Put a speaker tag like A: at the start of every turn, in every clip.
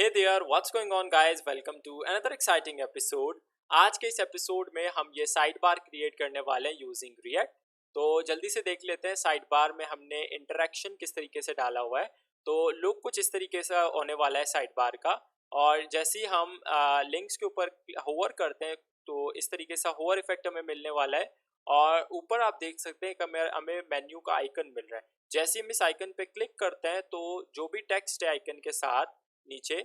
A: Hey there, what's going on guys? Welcome to another exciting episode. आज के इस episode में हम ये साइड बार क्रिएट करने वाले हैं यूजिंग रिएक्ट। तो जल्दी से देख लेते हैं साइड बार में हमने इंटरेक्शन किस तरीके से डाला हुआ है। तो लुक कुछ इस तरीके से होने वाला है साइड बार का। और जैसे ही हम लिंक्स के ऊपर होवर करते हैं तो इस तरीके से होवर इफेक्ट हमें मिलने वाला है। और ऊपर आप देख सकते हैं कि हमें मेन्यू का आइकन मिल रहा है। जैसे ही हम इस आइकन पे क्लिक करते हैं तो जो भी टेक्स्ट है आइकन के साथ नीचे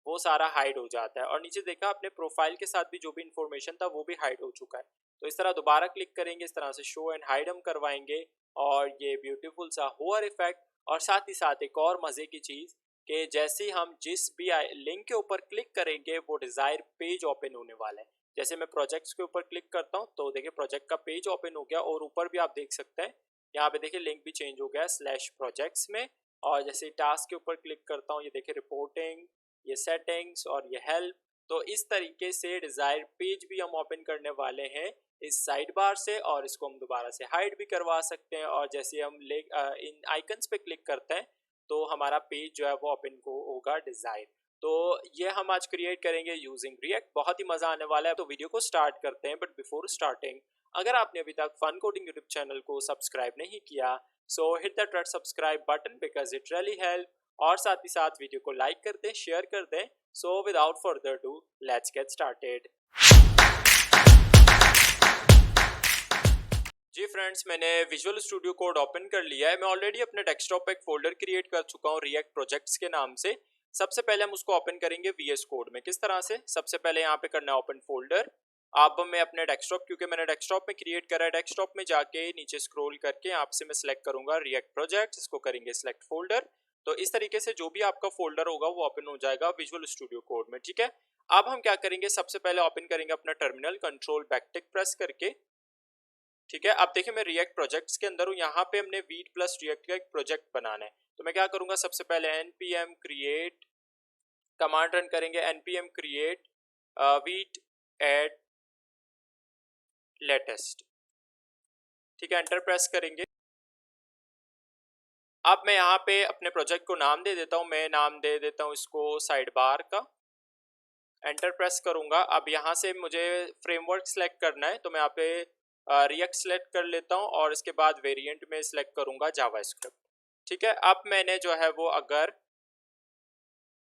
A: वो सारा हाइड हो जाता है। और नीचे देखा अपने प्रोफाइल के साथ भी जो भी इंफॉर्मेशन था वो भी हाइड हो चुका है। तो इस तरह दोबारा क्लिक करेंगे, इस तरह से शो एंड हाइड हम करवाएंगे और ये ब्यूटीफुल सा होवर इफेक्ट। और साथ ही साथ एक और मज़े की चीज़ कि जैसे ही हम जिस भी लिंक के ऊपर क्लिक करेंगे वो डिज़ायर पेज ओपन होने वाला है। जैसे मैं प्रोजेक्ट्स के ऊपर क्लिक करता हूँ तो देखिए प्रोजेक्ट का पेज ओपन हो गया। और ऊपर भी आप देख सकते हैं यहाँ पे देखिए लिंक भी चेंज हो गया स्लैश प्रोजेक्ट्स में। और जैसे टास्क के ऊपर क्लिक करता हूँ ये देखिए रिपोर्टिंग, ये सेटिंग्स और ये हेल्प। तो इस तरीके से डिज़ायर पेज भी हम ओपन करने वाले हैं इस साइड बार से। और इसको हम दोबारा से हाइड भी करवा सकते हैं। और जैसे हम इन आइकन्स पे क्लिक करते हैं तो हमारा पेज जो है वो ओपन को होगा डिज़ायर। तो ये हम आज क्रिएट करेंगे यूजिंग रिएक्ट। बहुत ही मज़ा आने वाला है। तो वीडियो को स्टार्ट करते हैं। बट बिफोर स्टार्टिंग अगर आपने अभी तक फन कोडिंग यूट्यूब चैनल को सब्सक्राइब नहीं किया सो hit that red subscribe button because it really help. और साथ ही साथ वीडियो को लाइक कर दें, शेयर कर दें। So without further do let's get started. जी फ्रेंड्स, मैंने विजुअल स्टूडियो कोड ओपन कर लिया है। मैं ऑलरेडी अपने डेस्कटॉप पे एक फोल्डर क्रिएट कर चुका हूँ रिएक्ट प्रोजेक्ट्स के नाम से। सबसे पहले हम उसको ओपन करेंगे वीएस कोड में। किस तरह से? सबसे पहले यहाँ पे करना है ओपन फोल्डर। अब मैं अपने डेस्कटॉप, क्योंकि मैंने डेस्कटॉप में क्रिएट करा है, डेस्कटॉप में जाके नीचे स्क्रॉल करके यहाँ से मैं सिलेक्ट करूंगा रिएक्ट प्रोजेक्ट। इसको करेंगे सिलेक्ट फोल्डर। तो इस तरीके से जो भी आपका फोल्डर होगा वो ओपन हो जाएगा विजुअल स्टूडियो कोड में। ठीक है, अब हम क्या करेंगे, सबसे पहले ओपन करेंगे अपना टर्मिनल, कंट्रोल बैकटिक प्रेस करके। ठीक है, अब देखिए मैं रिएक्ट प्रोजेक्ट्स के अंदर हूँ। यहाँ पे हमने वीट प्लस रिएक्ट का एक प्रोजेक्ट बनाना है। तो मैं क्या करूँगा, सबसे पहले npm क्रिएट कमांड रन करेंगे, npm create Vite at latest. ठीक है, एंटर प्रेस करेंगे। अब मैं यहाँ पे अपने प्रोजेक्ट को नाम दे देता हूँ। मैं नाम दे देता हूँ इसको साइड बार का। एंटर प्रेस करूँगा। अब यहाँ से मुझे फ्रेमवर्क सेलेक्ट करना है तो मैं यहाँ पे रिएक्ट सेलेक्ट कर लेता हूँ और इसके बाद वेरिएंट में सेलेक्ट करूँगा जावास्क्रिप्ट। ठीक है, अब मैंने जो है वो अगर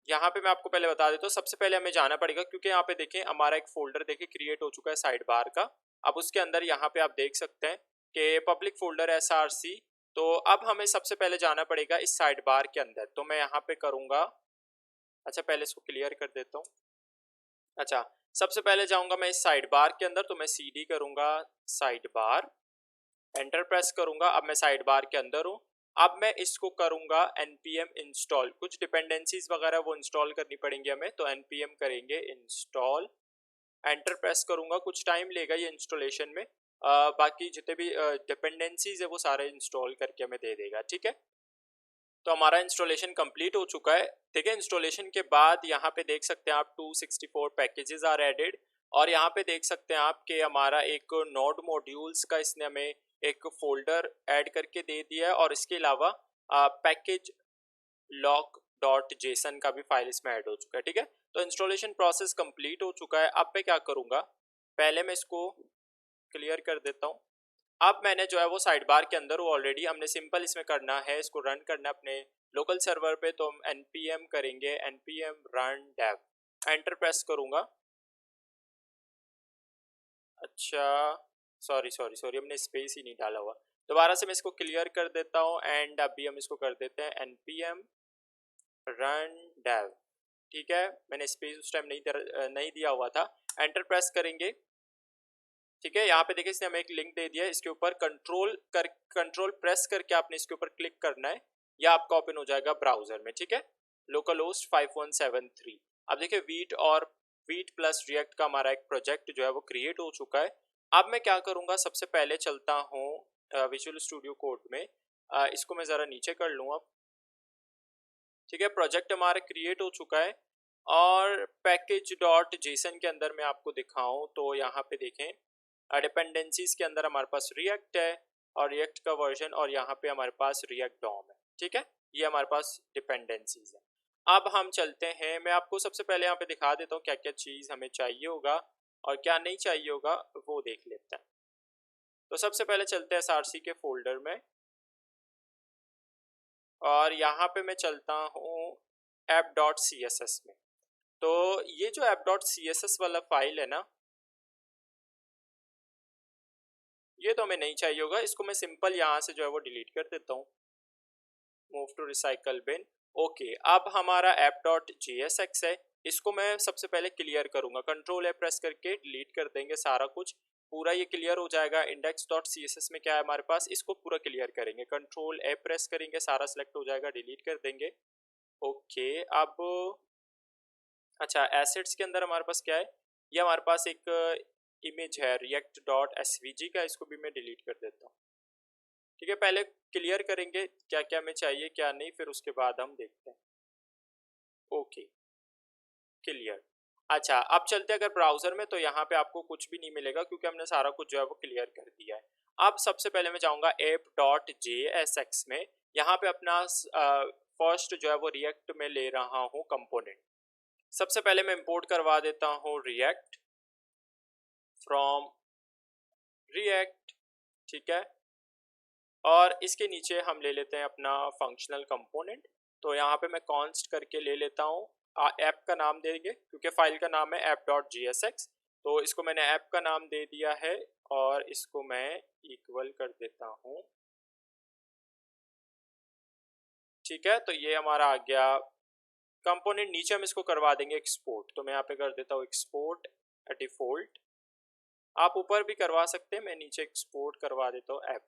A: यहाँ पे मैं आपको पहले बता देता हूँ, सबसे पहले हमें जाना पड़ेगा क्योंकि यहाँ पे देखें हमारा एक फोल्डर देखिए क्रिएट हो चुका है साइड बार का। अब उसके अंदर यहाँ पे आप देख सकते हैं कि पब्लिक फोल्डर src। तो अब हमें सबसे पहले जाना पड़ेगा इस साइड बार के अंदर। तो मैं यहाँ पे करूँगा, अच्छा पहले इसको क्लियर कर देता हूँ। अच्छा, सबसे पहले जाऊँगा मैं इस साइड बार के अंदर। तो मैं cd करूँगा साइड बार, एंटर प्रेस करूँगा। अब मैं साइड बार के अंदर हूँ। अब मैं इसको करूँगा npm इंस्टॉल। कुछ डिपेंडेंसीज वगैरह वो इंस्टॉल करनी पड़ेंगी हमें, तो npm करेंगे इंस्टॉल, एंटर प्रेस करूँगा। कुछ टाइम लेगा ये इंस्टॉलेशन में। बाकी जितने भी डिपेंडेंसीज है वो सारे इंस्टॉल करके हमें दे देगा। ठीक है, तो हमारा इंस्टॉलेशन कंप्लीट हो चुका है। ठीक है, इंस्टॉलेशन के बाद यहाँ पे देख सकते हैं आप 264 पैकेजेस आर एडेड। और यहाँ पे देख सकते हैं आप कि हमारा एक नोड मॉड्यूल्स का इसने हमें एक फोल्डर ऐड करके दे दिया है। और इसके अलावा पैकेज लॉक डॉट जेसन का भी फाइल इसमें ऐड हो चुका है। ठीक है, तो इंस्टॉलेशन प्रोसेस कंप्लीट हो चुका है। अब मैं क्या करूँगा, पहले मैं इसको क्लियर कर देता हूँ। अब मैंने जो है वो साइड बार के अंदर हूँ ऑलरेडी। हमने सिंपल इसमें करना है, इसको रन करना है अपने लोकल सर्वर पे। तो हम npm करेंगे npm run dev, enter press करूँगा। अच्छा सॉरी हमने स्पेस ही नहीं डाला हुआ। दोबारा से मैं इसको क्लियर कर देता हूँ एंड अभी हम इसको कर देते हैं npm run dev। ठीक है, मैंने स्पेस उस टाइम नहीं दिया हुआ था। एंटर प्रेस करेंगे। ठीक है, यहाँ पे देखिए इसने हमें एक लिंक दे दिया है। इसके ऊपर कंट्रोल प्रेस करके आपने इसके ऊपर क्लिक करना है, या आपका ओपन हो जाएगा ब्राउजर में। ठीक है, लोकल होस्ट 5173। अब देखिए वीट प्लस रिएक्ट का हमारा एक प्रोजेक्ट जो है वो क्रिएट हो चुका है। अब मैं क्या करूँगा, सबसे पहले चलता हूँ विजुअल स्टूडियो कोड में। इसको मैं ज़रा नीचे कर लूँ अब। ठीक है, प्रोजेक्ट हमारा क्रिएट हो चुका है। और पैकेज डॉट जेसन के अंदर मैं आपको दिखाऊं तो यहाँ पे देखें डिपेंडेंसीज के अंदर हमारे पास रिएक्ट है और रिएक्ट का वर्जन, और यहाँ पे हमारे पास रिएक्ट डॉम है। ठीक है, ये हमारे पास डिपेंडेंसीज है। अब हम चलते हैं, मैं आपको सबसे पहले यहाँ पे दिखा देता हूँ क्या क्या चीज़ हमें चाहिए होगा और क्या नहीं चाहिए होगा, वो देख लेते हैं। तो सबसे पहले चलते हैं src के फोल्डर में और यहाँ पे मैं चलता हूँ app.css में। तो ये जो app.css वाला फाइल है ना, ये तो हमें नहीं चाहिए होगा, इसको मैं सिंपल यहाँ से जो है वो डिलीट कर देता हूँ। Move to recycle bin. Okay, अब हमारा app.jsx है, इसको मैं सबसे पहले क्लियर करूँगा। कंट्रोल ए प्रेस करके डिलीट कर देंगे सारा कुछ, पूरा ये क्लियर हो जाएगा। index.css में क्या है हमारे पास, इसको पूरा क्लियर करेंगे। कंट्रोल ए प्रेस करेंगे, सारा सेलेक्ट हो जाएगा, डिलीट कर देंगे। ओके, अब अच्छा, एसेट्स के अंदर हमारे पास क्या है, ये हमारे पास एक इमेज है react.svg का, इसको भी मैं डिलीट कर देता हूँ। ठीक है, पहले क्लियर करेंगे क्या क्या हमें चाहिए क्या नहीं, फिर उसके बाद हम देखते हैं। Okay, clear. अच्छा, अब चलते हैं अगर ब्राउजर में, तो यहाँ पे आपको कुछ भी नहीं मिलेगा क्योंकि हमने सारा कुछ जो है वो क्लियर कर दिया है। अब सबसे पहले मैं जाऊँगा app.jsx में, यहाँ पे अपना फर्स्ट जो है वो रिएक्ट में ले रहा हूँ कंपोनेंट। सबसे पहले मैं इंपोर्ट करवा देता हूँ रिएक्ट फ्रॉम रिएक्ट, ठीक है। और इसके नीचे हम ले लेते हैं अपना फंक्शनल कंपोनेंट। तो यहाँ पे मैं कॉन्स्ट करके ले लेता हूँ, ऐप का नाम देंगे क्योंकि फाइल का नाम है app.jsx, तो इसको मैंने ऐप का नाम दे दिया है और इसको मैं इक्वल कर देता हूँ। ठीक है, तो ये हमारा आ गया कंपोनेंट। नीचे हम इसको करवा देंगे एक्सपोर्ट, तो मैं यहाँ पे कर देता हूँ एक्सपोर्ट डिफॉल्ट। आप ऊपर भी करवा सकते हैं, मैं नीचे एक्सपोर्ट करवा देता हूँ ऐप।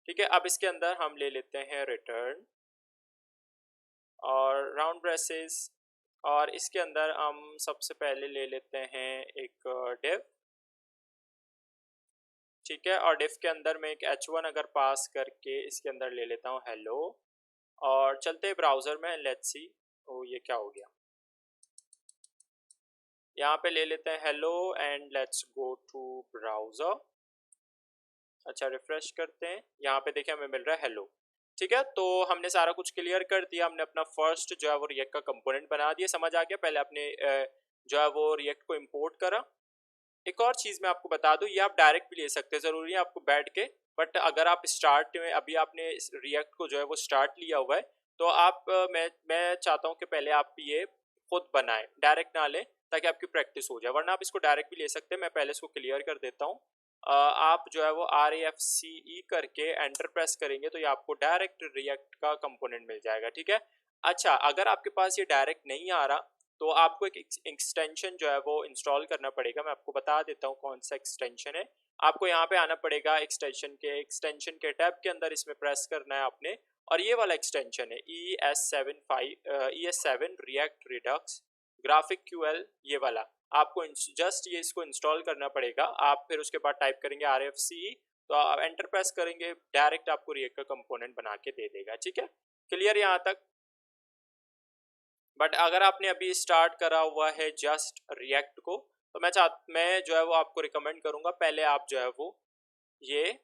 A: ठीक है, अब इसके अंदर हम ले लेते हैं रिटर्न और राउंड ब्रेसेस, और इसके अंदर हम सबसे पहले ले लेते हैं एक डिव। ठीक है, और डिव के अंदर मैं एक h1 अगर पास करके इसके अंदर ले लेता हूँ हेलो, और चलते हैं ब्राउज़र में, लेट्स सी। ओ, ये क्या हो गया, यहाँ पे ले लेते हैं hello and let's go to browser. अच्छा, रिफ्रेश करते हैं, यहाँ पे देखिए हमें मिल रहा है हेलो। ठीक है, तो हमने सारा कुछ क्लियर कर दिया, हमने अपना फर्स्ट जो है वो रिएक्ट का कंपोनेंट बना दिया, समझ आ गया। पहले आपने जो है वो रिएक्ट को इंपोर्ट करा। एक और चीज़ मैं आपको बता दूं, ये आप डायरेक्ट भी ले सकते हैं, ज़रूरी है आपको बैठ के, बट अगर आप स्टार्ट में अभी आपने रिएक्ट को जो है वो स्टार्ट लिया हुआ है, तो आप मैं चाहता हूँ कि पहले आप ये खुद बनाएं, डायरेक्ट ना लें, ताकि आपकी प्रैक्टिस हो जाए। वरना आप इसको डायरेक्ट भी ले सकते हैं, मैं पहले इसको क्लियर कर देता हूँ। आप जो है वो RAFCE करके एंटर प्रेस करेंगे तो ये आपको डायरेक्ट रिएक्ट का कंपोनेंट मिल जाएगा। ठीक है, अच्छा, अगर आपके पास ये डायरेक्ट नहीं आ रहा तो आपको एक एक्सटेंशन जो है वो इंस्टॉल करना पड़ेगा। मैं आपको बता देता हूँ कौन सा एक्सटेंशन है। आपको यहाँ पे आना पड़ेगा एक्सटेंशन के टैब के अंदर, इसमें प्रेस करना है आपने, और ये वाला एक्सटेंशन है ES7 react Redux graphic QL, ये वाला आपको जस्ट ये इसको इंस्टॉल करना पड़ेगा। आप फिर उसके बाद टाइप करेंगे RFCE, तो आप एंटर प्रेस करेंगे, डायरेक्ट आपको रिएक्ट का कंपोनेंट बना के दे देगा। ठीक है, क्लियर यहाँ तक। बट अगर आपने अभी स्टार्ट करा हुआ है जस्ट रिएक्ट को, तो मैं जो है वो आपको रिकमेंड करूँगा पहले आप जो है वो ये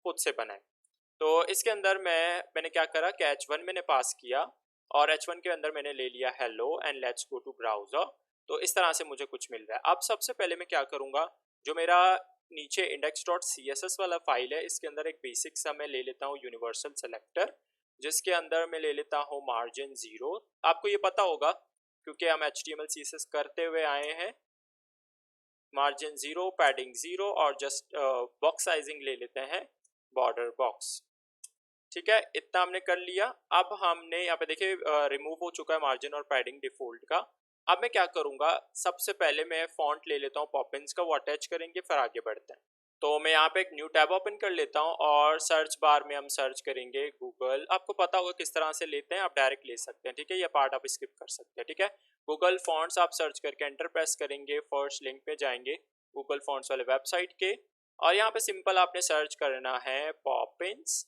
A: खुद से बनाएं। तो इसके अंदर मैंने क्या करा कि H1 मैंने पास किया और H1 के अंदर मैंने ले लिया hello and let's go to browser. तो इस तरह से मुझे कुछ मिल रहा है। अब सबसे पहले मैं क्या करूँगा, जो मेरा नीचे index.css वाला फाइल है, इसके अंदर एक बेसिक सा मैं ले लेता हूँ यूनिवर्सल सेलेक्टर, जिसके अंदर मैं ले लेता हूँ मार्जिन 0। आपको ये पता होगा क्योंकि हम HTML CSS करते हुए आए हैं। मार्जिन 0, पैडिंग 0, और जस्ट बॉक्स साइजिंग ले लेते हैं बॉर्डर बॉक्स। ठीक है, इतना हमने कर लिया। अब हमने यहाँ पे देखिए रिमूव हो चुका है मार्जिन और पैडिंग डिफॉल्ट का। अब मैं क्या करूँगा, सबसे पहले मैं फॉन्ट ले लेता हूँ पॉपिंस का, वो अटैच करेंगे, फिर आगे बढ़ते हैं। तो मैं यहाँ पे एक न्यू टैब ओपन कर लेता हूँ और सर्च बार में हम सर्च करेंगे गूगल। आपको पता होगा किस तरह से लेते हैं, आप डायरेक्ट ले सकते हैं। ठीक है, ये पार्ट आप स्किप कर सकते हैं। ठीक है, गूगल फॉन्ट्स आप सर्च करके एंटर प्रेस करेंगे, फर्स्ट लिंक पे जाएंगे गूगल फॉन्ट्स वाले वेबसाइट के, और यहाँ पे सिंपल आपने सर्च करना है पॉपिंस।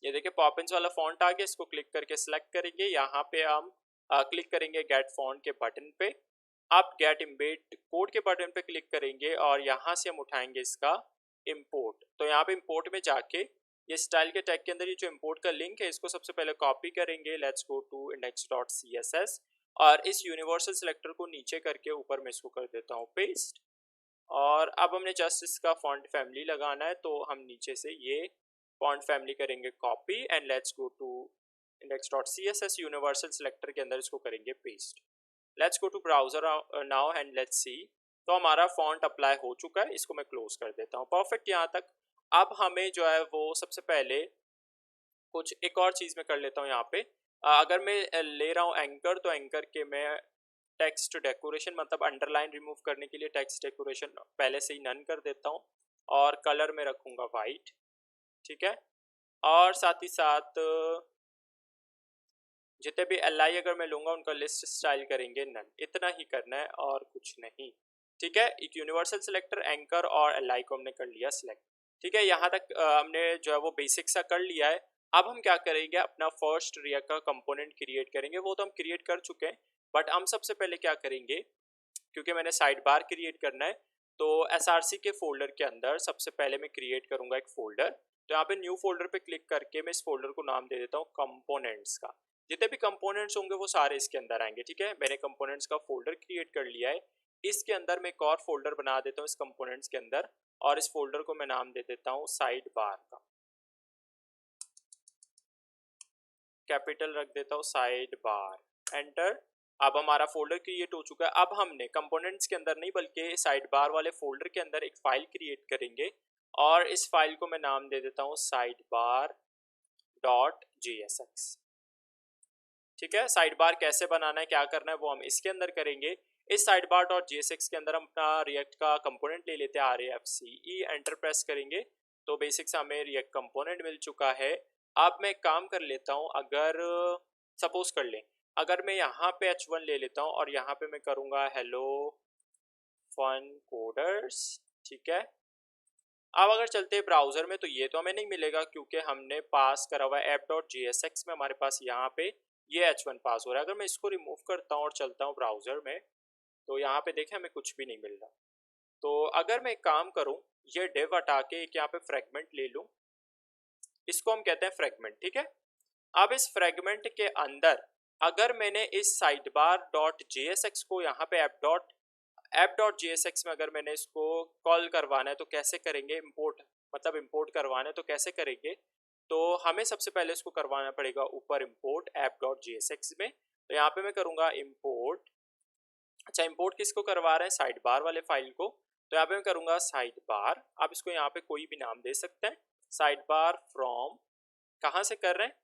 A: ये देखिए पॉपिंस वाला फॉन्ट आ गया, इसको क्लिक करके सिलेक्ट करेंगे। यहाँ पे हम क्लिक करेंगे गेट फॉन्ट के बटन पे, आप गेट इम्बेड कोड के बटन पे क्लिक करेंगे और यहाँ से हम उठाएंगे इसका इंपोर्ट। तो यहाँ पे इंपोर्ट में जाके ये स्टाइल के टैग के अंदर ये जो इंपोर्ट का लिंक है इसको सबसे पहले कॉपी करेंगे, लेट्स गो टू index.css और इस यूनिवर्सल सिलेक्टर को नीचे करके ऊपर मैं इसको कर देता हूँ पेस्ट। और अब हमने जस्ट इसका फॉन्ट फैमिली लगाना है, तो हम नीचे से ये फॉन्ट फैमिली करेंगे copy and let's go to index.css universal selector के अंदर इसको करेंगे paste. Let's go to browser now and let's see. तो हमारा फॉन्ट अप्लाई हो चुका है, इसको मैं क्लोज कर देता हूँ। परफेक्ट यहाँ तक। अब हमें जो है वो सबसे पहले कुछ एक और चीज़ मैं कर लेता हूँ यहाँ पे। अगर मैं ले रहा हूँ एंकर, तो एंकर के मैं टेक्स्ट डेकोरेशन मतलब अंडरलाइन रिमूव करने के लिए टेक्स्ट डेकोरेशन पहले से ही नन कर देता हूँ और कलर में रखूँगा वाइट, ठीक है। और साथ ही साथ जितने भी एल अगर मैं लूँगा उनका लिस्ट स्टाइल करेंगे नन, इतना ही करना है और कुछ नहीं, ठीक है। एक यूनिवर्सल सिलेक्टर एंकर और एल को हमने कर लिया सिलेक्ट, ठीक है। यहाँ तक हमने जो है वो बेसिक सा कर लिया है। अब हम क्या करेंगे, अपना फर्स्ट रिएक्ट का कंपोनेंट क्रिएट करेंगे। वो तो हम क्रिएट कर चुके हैं, बट हम सबसे पहले क्या करेंगे, क्योंकि मैंने साइड बार क्रिएट करना है, तो एसआरसी के फोल्डर के अंदर सबसे पहले मैं क्रिएट करूँगा एक फोल्डर। तो यहाँ पे न्यू फोल्डर पे क्लिक करके मैं इस फोल्डर को नाम दे देता हूँ कंपोनेंट्स का। जितने भी कंपोनेंट्स होंगे वो सारे इसके अंदर आएंगे, ठीक है। मैंने कंपोनेंट्स का फोल्डर क्रिएट कर लिया है। इसके अंदर मैं एक और फोल्डर बना देता हूँ इस कंपोनेंट्स के अंदर, और इस फोल्डर को मैं नाम दे देता हूँ साइड बार का, कैपिटल रख देता हूँ साइड बार, एंटर। अब हमारा फोल्डर क्रिएट हो चुका है। अब हमने कंपोनेंट्स के अंदर नहीं बल्कि साइड बार वाले फोल्डर के अंदर एक फाइल क्रिएट करेंगे, और इस फाइल को मैं नाम दे देता हूँ साइड बार डॉट JSX, ठीक है। साइड बार कैसे बनाना है, क्या करना है, वो हम इसके अंदर करेंगे। इस साइड बार डॉट JSX के अंदर हम अपना रिएक्ट का कंपोनेंट ले लेते हैं RAFCE, एंटर प्रेस करेंगे तो बेसिक से हमें रिएक्ट कंपोनेंट मिल चुका है। अब मैं काम कर लेता हूँ, अगर सपोज कर लें अगर मैं यहाँ पे H1 ले लेता हूँ और यहाँ पे मैं करूँगा हेलो फन कोडर्स, ठीक है। अब अगर चलते हैं ब्राउज़र में, तो ये तो हमें नहीं मिलेगा क्योंकि हमने पास करा हुआ है app.jsx में, हमारे पास यहाँ पे ये H1 पास हो रहा है। अगर मैं इसको रिमूव करता हूँ और चलता हूँ ब्राउज़र में, तो यहाँ पे देखें हमें कुछ भी नहीं मिल रहा। तो अगर मैं एक काम करूँ, ये डिव हटा के एक यहाँ पे फ्रेगमेंट ले लूँ, इसको हम कहते हैं फ्रेगमेंट, ठीक है। अब इस फ्रेगमेंट के अंदर अगर मैंने इस साइड बार डॉट JSX को यहाँ पे ऐप डॉट JSX में अगर मैंने इसको कॉल करवाना है तो कैसे करेंगे, इंपोर्ट मतलब इंपोर्ट करवाना है तो कैसे करेंगे, तो हमें सबसे पहले इसको करवाना पड़ेगा ऊपर इंपोर्ट ऐप डॉट JSX में। तो यहाँ पे मैं करूँगा इंपोर्ट, अच्छा इंपोर्ट किसको करवा रहे हैं, साइड बार वाले फाइल को। तो यहाँ पे मैं करूँगा साइड बार, आप इसको यहाँ पे कोई भी नाम दे सकते हैं, साइड बार फ्रॉम, कहाँ से कर रहे हैं,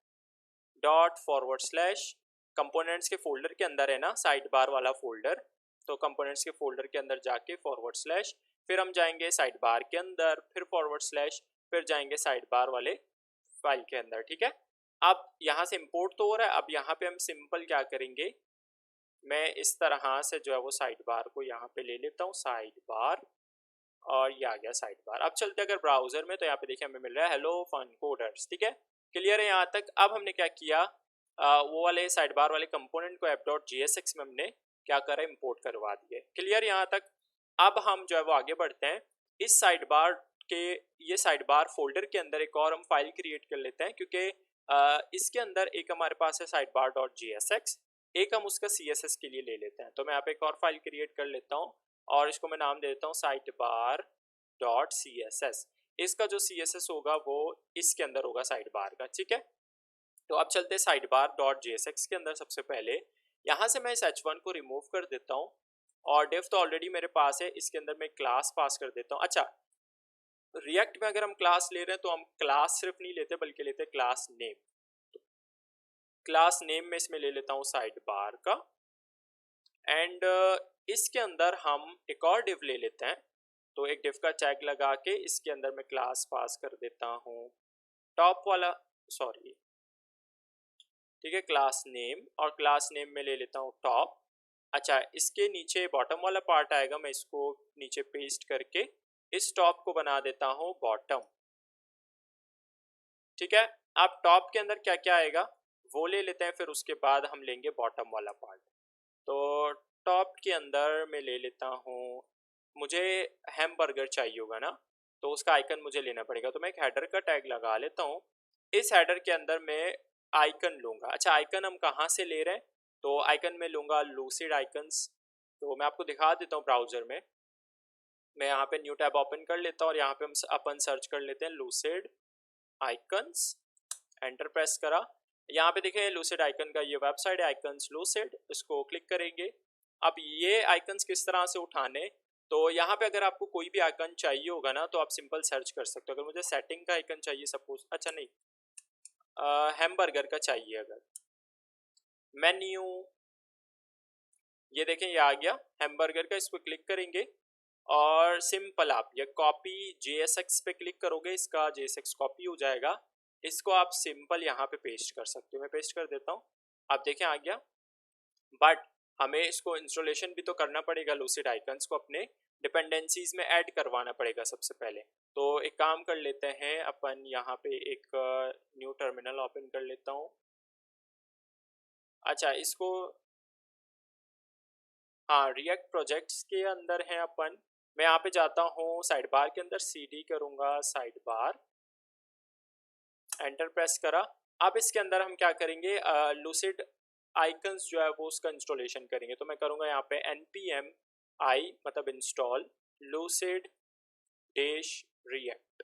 A: डॉट फॉरवर्ड स्लैश, कंपोनेंट्स के फोल्डर के अंदर है ना साइड बार वाला फोल्डर, तो कंपोनेंट्स के फोल्डर के अंदर जाके फॉरवर्ड स्लैश, फिर हम जाएंगे साइड बार के अंदर, फिर फॉरवर्ड स्लैश, फिर जाएंगे साइड बार वाले फाइल के अंदर, ठीक है। अब यहाँ से इंपोर्ट तो हो रहा है, अब यहाँ पे हम सिंपल क्या करेंगे, मैं इस तरह से जो है वो साइड बार को यहाँ पे ले लेता हूँ साइड बार, और ये आ गया साइड बार। अब चलते अगर ब्राउजर में, तो यहाँ पे देखिए हमें मिल रहा है हेलो फन कोडर्स, ठीक है। क्लियर है यहाँ तक। अब हमने क्या किया, वो वाले साइड बार वाले कंपोनेंट को app.jsx में हमने क्या करा, इंपोर्ट करवा दिए। क्लियर यहाँ तक। अब हम जो है वो आगे बढ़ते हैं, इस साइड बार के ये साइड बार फोल्डर के अंदर एक और हम फाइल क्रिएट कर लेते हैं, क्योंकि इसके अंदर एक हमारे पास है साइड बार डॉट JSX, एक हम उसका CSS के लिए ले लेते हैं। तो मैं यहाँ पे एक और फाइल क्रिएट कर लेता हूँ और इसको मैं नाम दे देता हूँ साइड बार डॉट CSS। इसका जो CSS होगा वो इसके अंदर होगा साइड बार का, ठीक है। तो अब चलते साइड बार डॉट JSX के अंदर, सबसे पहले यहाँ से मैं इस H1 को रिमूव कर देता हूँ, और डिव तो ऑलरेडी मेरे पास है, इसके अंदर मैं क्लास पास कर देता हूँ। अच्छा, रिएक्ट में अगर हम क्लास ले रहे हैं तो हम क्लास सिर्फ नहीं लेते बल्कि लेते क्लास नेम। तो क्लास नेम में इसमें ले लेता हूँ साइड बार का, एंड इसके अंदर हम एक और डिव ले लेते हैं। तो एक डिव का टैग लगा के इसके अंदर मैं क्लास पास कर देता हूँ टॉप वाला, सॉरी ठीक है, क्लास नेम, और क्लास नेम में ले लेता हूँ टॉप। अच्छा, इसके नीचे बॉटम वाला पार्ट आएगा, मैं इसको नीचे पेस्ट करके इस टॉप को बना देता हूँ बॉटम, ठीक है। अब टॉप के अंदर क्या क्या आएगा वो ले लेते हैं, फिर उसके बाद हम लेंगे बॉटम वाला पार्ट। तो टॉप के अंदर मैं ले लेता हूँ, मुझे हैमबर्गर चाहिए होगा ना, तो उसका आइकन मुझे लेना पड़ेगा। तो मैं एक हेडर का टैग लगा लेता हूँ। इस हेडर के अंदर मैं आइकन लूँगा। अच्छा, आइकन हम कहाँ से ले रहे हैं? तो आइकन में लूँगा लूसिड आइकन्स। तो मैं आपको दिखा देता हूँ ब्राउज़र में। मैं यहाँ पे न्यू टैब ओपन कर लेता हूँ और यहाँ पे हम अपन सर्च कर लेते हैं लूसिड आइकन्स। एंटर प्रेस करा। यहाँ पे देखिए लूसिड आइकन का ये वेबसाइट है, आइकन्स लूसिड। इसको क्लिक करेंगे। अब ये आइकन्स किस तरह से उठाने, तो यहाँ पे अगर आपको कोई भी आइकन चाहिए होगा ना, तो आप सिंपल सर्च कर सकते हो। अगर मुझे सेटिंग का आइकन चाहिए सपोज, अच्छा नहीं, हैमबर्गर का चाहिए, अगर मेन्यू, ये देखें ये आ गया हैमबर्गर का। इसको क्लिक करेंगे और सिंपल आप ये कॉपी JSX पे क्लिक करोगे, इसका JSX कॉपी हो जाएगा। इसको आप सिंपल यहाँ पे पेस्ट कर सकते हो। मैं पेस्ट कर देता हूँ, आप देखें आ गया। बट हमें इसको इंस्टॉलेशन भी तो करना पड़ेगा, लूसिड आइकन्स को अपने डिपेंडेंसीज में ऐड करवाना पड़ेगा सबसे पहले। तो एक काम कर लेते हैं अपन, यहाँ पे एक न्यू टर्मिनल ओपन कर लेता हूँ। अच्छा, इसको हाँ, रिएक्ट प्रोजेक्ट्स के अंदर है अपन। मैं यहाँ पे जाता हूँ साइड बार के अंदर, CD करूँगा साइड बार, एंटर प्रेस करा। अब इसके अंदर हम क्या करेंगे, लूसिड आइकन्स जो है वो उसका इंस्टॉलेशन करेंगे। तो मैं करूँगा यहाँ पे npm i मतलब install lucid dash react,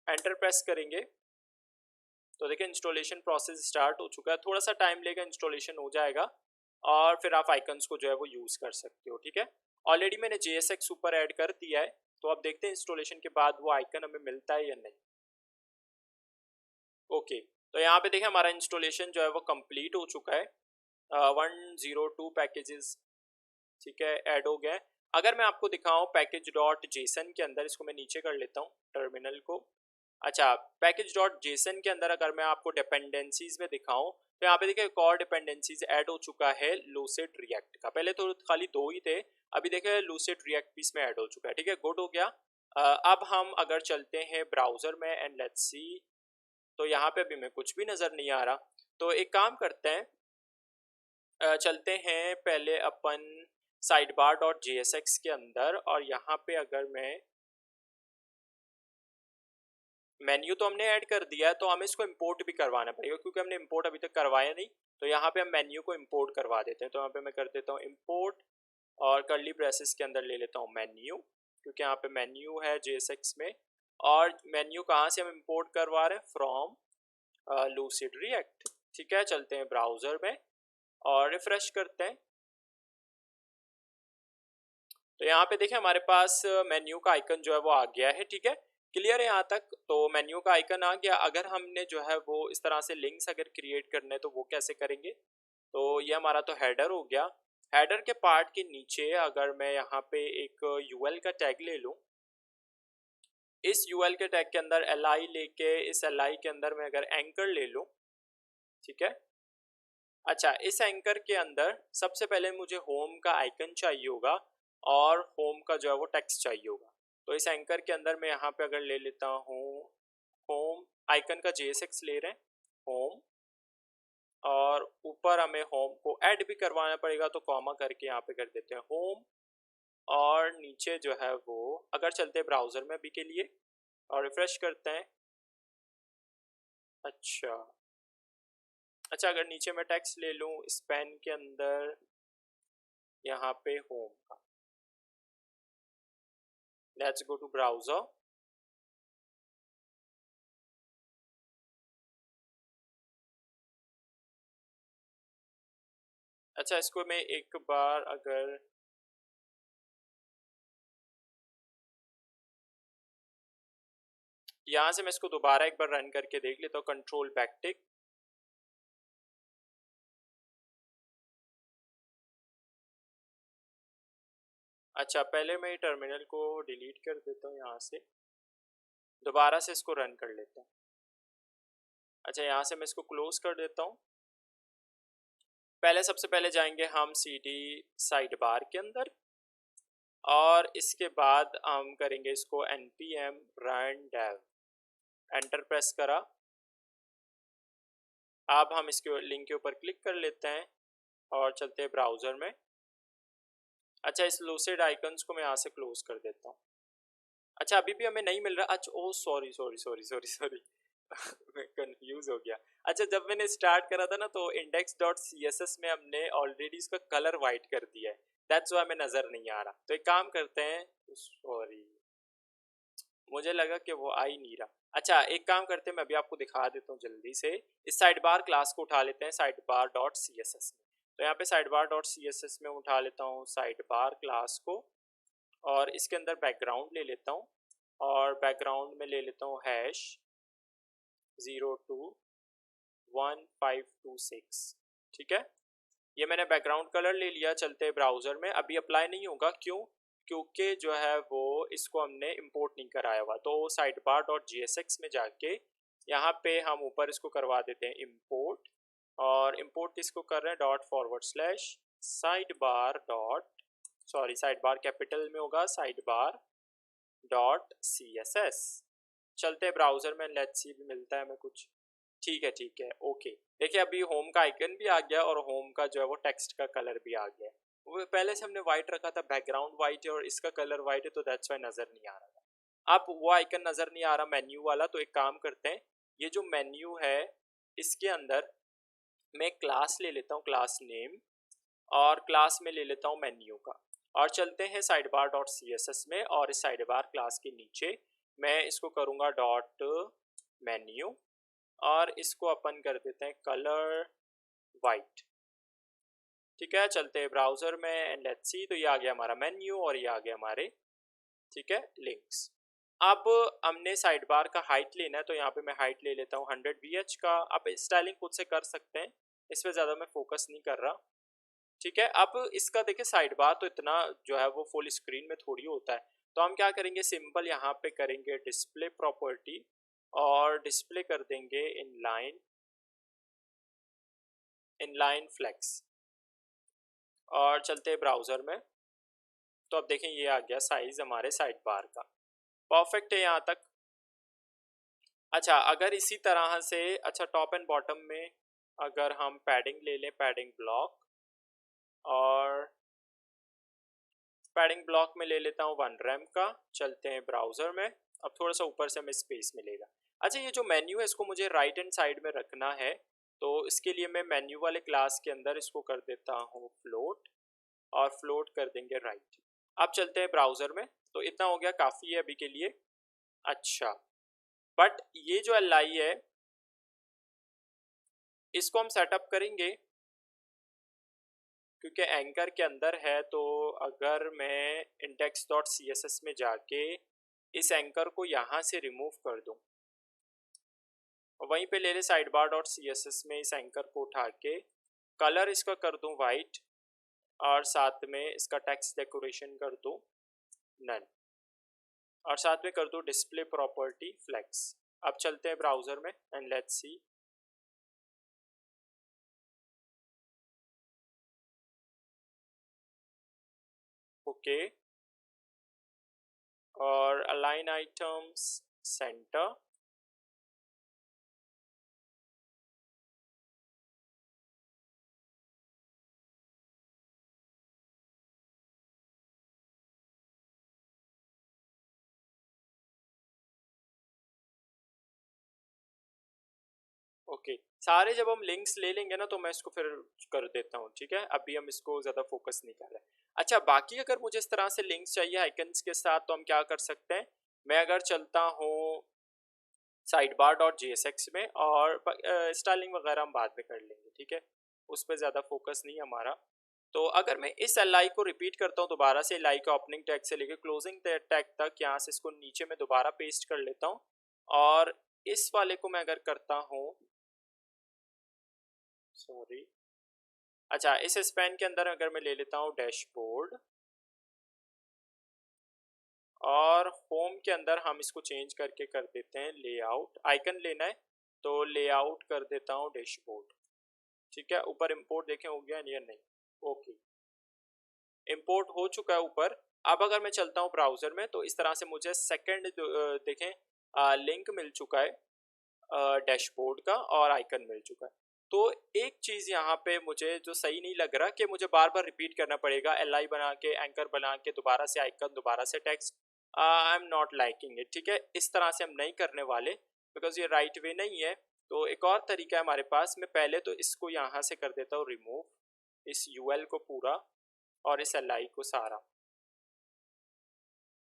A: enter press करेंगे। तो देखिए इंस्टॉलेशन प्रोसेस स्टार्ट हो चुका है। थोड़ा सा टाइम लेगा, इंस्टॉलेशन हो जाएगा और फिर आप आइकन्स को जो है वो यूज़ कर सकते हो। ठीक है, ऑलरेडी मैंने JSX ऊपर ऐड कर दिया है। तो अब देखते हैं इंस्टॉलेशन के बाद वो आइकन हमें मिलता है या नहीं। ओके, तो यहाँ पे देखिए हमारा इंस्टॉलेशन जो है वो कंप्लीट हो चुका है। 102 पैकेजेस, ठीक है, ऐड हो गए। अगर मैं आपको दिखाऊं पैकेज डॉट जेसन के अंदर, इसको मैं नीचे कर लेता हूँ टर्मिनल को। अच्छा, पैकेज डॉट जेसन के अंदर अगर मैं आपको डिपेंडेंसीज में दिखाऊं, तो यहाँ पे देखिए एक और डिपेंडेंसीज ऐड हो चुका है लूसिड रिएक्ट का। पहले तो खाली 2 ही थे, अभी देखिए लूसिड रिएक्ट भी इसमें ऐड हो चुका है। ठीक है, गुड हो गया। अब हम अगर चलते हैं ब्राउज़र में एंड लेट्स सी, तो यहाँ पे अभी मैं कुछ भी नज़र नहीं आ रहा। तो एक काम करते हैं, चलते हैं पहले अपन साइड बार डॉट JSX के अंदर, और यहाँ पे अगर मैं मेन्यू तो हमने ऐड कर दिया है, तो हमें इसको इंपोर्ट भी करवाना पड़ेगा क्योंकि हमने इंपोर्ट अभी तक करवाया नहीं। तो यहाँ पे हम मेन्यू को इंपोर्ट करवा देते हैं। तो यहाँ पे मैं कर देता हूँ इंपोर्ट और कर्ली ब्रेसेस के अंदर ले लेता हूँ मेन्यू, क्योंकि यहाँ पे मेन्यू है JSX में। और मेन्यू कहाँ से हम इंपोर्ट करवा रहे हैं, फ्रॉम लूसिड रिएक्ट। ठीक है, चलते हैं ब्राउज़र में और रिफ्रेश करते हैं। तो यहाँ पे देखिए हमारे पास मेन्यू का आइकन जो है वो आ गया है। ठीक है, क्लियर है यहाँ तक? तो मेन्यू का आइकन आ गया। अगर हमने जो है वो इस तरह से लिंक्स अगर क्रिएट करने, तो वो कैसे करेंगे? तो ये हमारा तो हेडर हो गया। हेडर के पार्ट के नीचे अगर मैं यहाँ पे एक UL का टैग ले लूँ, इस UL के टैग के अंदर li लेके इस li के अंदर मैं अगर एंकर ले लूँ, ठीक है। अच्छा, इस एंकर के अंदर सबसे पहले मुझे होम का आइकन चाहिए होगा और होम का जो है वो टेक्स्ट चाहिए होगा। तो इस एंकर के अंदर मैं यहाँ पे अगर ले लेता हूँ होम आइकन का JSX ले रहे हैं होम, और ऊपर हमें होम को ऐड भी करवाना पड़ेगा, तो कॉमा करके यहाँ पे कर देते हैं होम। और नीचे जो है वो अगर चलते हैं ब्राउज़र में अभी के लिए और रिफ्रेश करते हैं। अच्छा अच्छा, अगर नीचे मैं टेक्स्ट ले लूँ इस पेन के अंदर, यहाँ पे होम का, लेट्स गो टू ब्राउज़र। अच्छा, इसको मैं एक बार अगर यहाँ से मैं इसको दोबारा एक बार रन करके देख लेता हूँ, कंट्रोल बैकटिक। अच्छा, पहले मैं टर्मिनल को डिलीट कर देता हूँ यहाँ से, दोबारा से इसको रन कर लेता हूँ। अच्छा, यहाँ से मैं इसको क्लोज कर देता हूँ। पहले सबसे पहले जाएंगे हम CD साइड बार के अंदर, और इसके बाद हम करेंगे इसको npm run dev, enter press करा। अब हम इसके लिंक के ऊपर क्लिक कर लेते हैं और चलते हैं ब्राउज़र में। अच्छा, इस लूसिड आइकन्स को मैं यहाँ से क्लोज कर देता हूँ। अच्छा अभी भी हमें नहीं मिल रहा। अच्छा oh sorry sorry sorry sorry sorry मैं कंफ्यूज हो गया। अच्छा जब मैंने स्टार्ट करा था ना तो index dot C S S में हमने ऑलरेडी इसका कलर वाइट कर दिया है, दैट्स वाई हमें नजर नहीं आ रहा। तो एक काम करते हैं, सॉरी मुझे लगा कि वो आ ही नहीं रहा। अच्छा एक काम करते हैं, मैं अभी आपको दिखा देता हूँ जल्दी से। इस साइड बार क्लास को उठा लेते हैं sidebar dot C S S में। तो यहाँ पे sidebar dot C S S में उठा लेता हूँ साइड बार क्लास को, और इसके अंदर बैकग्राउंड ले लेता हूँ, और बैकग्राउंड में ले लेता हूँ हैश 021526। ठीक है, ये मैंने बैकग्राउंड कलर ले लिया। चलते हैं ब्राउज़र में, अभी अप्लाई नहीं होगा, क्यों? क्योंकि जो है वो इसको हमने इंपोर्ट नहीं कराया हुआ। तो side bar dot G S x में जाके यहाँ पे हम ऊपर इसको करवा देते हैं इंपोर्ट, और इंपोर्ट किसको कर रहे हैं, dot forward slash sidebar dot, sorry sidebar capital में होगा, sidebar dot C S S. चलते हैं ब्राउज़र में, लेट्स सी भी मिलता है हमें कुछ। ठीक है ओके। देखिए अभी होम का आइकन भी आ गया, और होम का जो है वो टेक्स्ट का कलर भी आ गया है। वो पहले से हमने वाइट रखा था, बैकग्राउंड वाइट है और इसका कलर वाइट है, तो दैट्स वाई नज़र नहीं आ रहा था। अब वो आइकन नज़र नहीं आ रहा मेन्यू वाला, तो एक काम करते हैं, ये जो मेन्यू है इसके अंदर मैं क्लास ले लेता हूँ, क्लास नेम, और क्लास में ले लेता हूँ मेन्यू का, और चलते हैं sidebar dot C S S में, और इस साइड बार क्लास के नीचे मैं इसको करूँगा डॉट मेन्यू, और इसको अपन कर देते हैं कलर वाइट। ठीक है, चलते हैं ब्राउज़र में एंड लेट्स सी। तो ये आ गया हमारा मेन्यू, और ये आ गया हमारे, ठीक है, लिंक्स। अब हमने साइड बार का हाइट लेना है, तो यहाँ पे मैं हाइट ले लेता हूँ 100 VH का। आप स्टाइलिंग खुद से कर सकते हैं, इस पर ज़्यादा मैं फोकस नहीं कर रहा। ठीक है, अब इसका देखिए साइड बार तो इतना जो है वो फुल स्क्रीन में थोड़ी होता है। तो हम क्या करेंगे, सिंपल यहाँ पे करेंगे डिस्प्ले प्रॉपर्टी, और डिस्प्ले कर देंगे इनलाइन फ्लेक्स, और चलते हैं ब्राउज़र में। तो अब देखें ये आ गया साइज़ हमारे साइड बार का, परफेक्ट है यहाँ तक। अच्छा अगर इसी तरह से, अच्छा टॉप एंड बॉटम में अगर हम पैडिंग ले लें, पैडिंग ब्लॉक, और पैडिंग ब्लॉक में ले लेता हूँ 1 रैम का। चलते हैं ब्राउज़र में, अब थोड़ा सा ऊपर से हमें स्पेस मिलेगा। अच्छा ये जो मेन्यू है इसको मुझे राइट हैंड साइड में रखना है, तो इसके लिए मैं मेन्यू वाले क्लास के अंदर इसको कर देता हूँ फ्लोट, और फ्लोट कर देंगे राइट। अब चलते हैं ब्राउज़र में, तो इतना हो गया, काफ़ी है अभी के लिए। अच्छा बट ये जो एल आई है इसको हम सेटअप करेंगे, क्योंकि एंकर के अंदर है। तो अगर मैं index dot C S S में जाके इस एंकर को यहाँ से रिमूव कर दूँ, और वहीं पे ले ले sidebar dot C S S में इस एंकर को उठा के कलर इसका कर दूँ वाइट, और साथ में इसका टेक्स्ट डेकोरेशन कर दूँ नन, और साथ में कर दूँ डिस्प्ले प्रॉपर्टी फ्लेक्स। अब चलते हैं ब्राउज़र में एंड लेट्स सी। ओके, और अलाइन आइटम्स सेंटर, ओके सारे जब हम लिंक्स ले लेंगे ना तो मैं इसको फिर कर देता हूँ। ठीक है, अभी हम इसको ज़्यादा फोकस नहीं कर रहे। अच्छा बाकी अगर मुझे इस तरह से लिंक्स चाहिए आइकन्स के साथ, तो हम क्या कर सकते हैं, मैं अगर चलता हूँ side bar dot G S x में, और स्टाइलिंग वगैरह हम बाद में कर लेंगे। ठीक है, उस पर ज़्यादा फोकस नहीं हमारा। तो अगर मैं इस एल आई को रिपीट करता हूँ दोबारा से, एल आई का ओपनिंग टैग से लेकर क्लोजिंग टैग तक, यहाँ से इसको नीचे में दोबारा पेस्ट कर लेता हूँ, और इस वाले को मैं अगर करता हूँ, सॉरी, अच्छा इस स्पैन के अंदर अगर मैं ले लेता हूँ डैशबोर्ड, और होम के अंदर हम इसको चेंज करके कर देते हैं लेआउट, आइकन लेना है तो लेआउट कर देता हूँ डैशबोर्ड। ठीक है, ऊपर इंपोर्ट देखें हो गया या नहीं, ओके इंपोर्ट हो चुका है ऊपर। अब अगर मैं चलता हूँ ब्राउज़र में, तो इस तरह से मुझे सेकंड देखें लिंक मिल चुका है डैशबोर्ड का, और आइकन मिल चुका है। तो एक चीज़ यहाँ पे मुझे जो सही नहीं लग रहा, कि मुझे बार बार रिपीट करना पड़ेगा, एल आई बना के एंकर बना के दोबारा से आइकन दोबारा से text, I am not liking it. ठीक है, इस तरह से हम नहीं करने वाले बिकॉज ये राइट वे नहीं है। तो एक और तरीका है हमारे पास, मैं पहले तो इसको यहाँ से कर देता हूँ रिमूव, इस यूएल को पूरा और इस एल को सारा।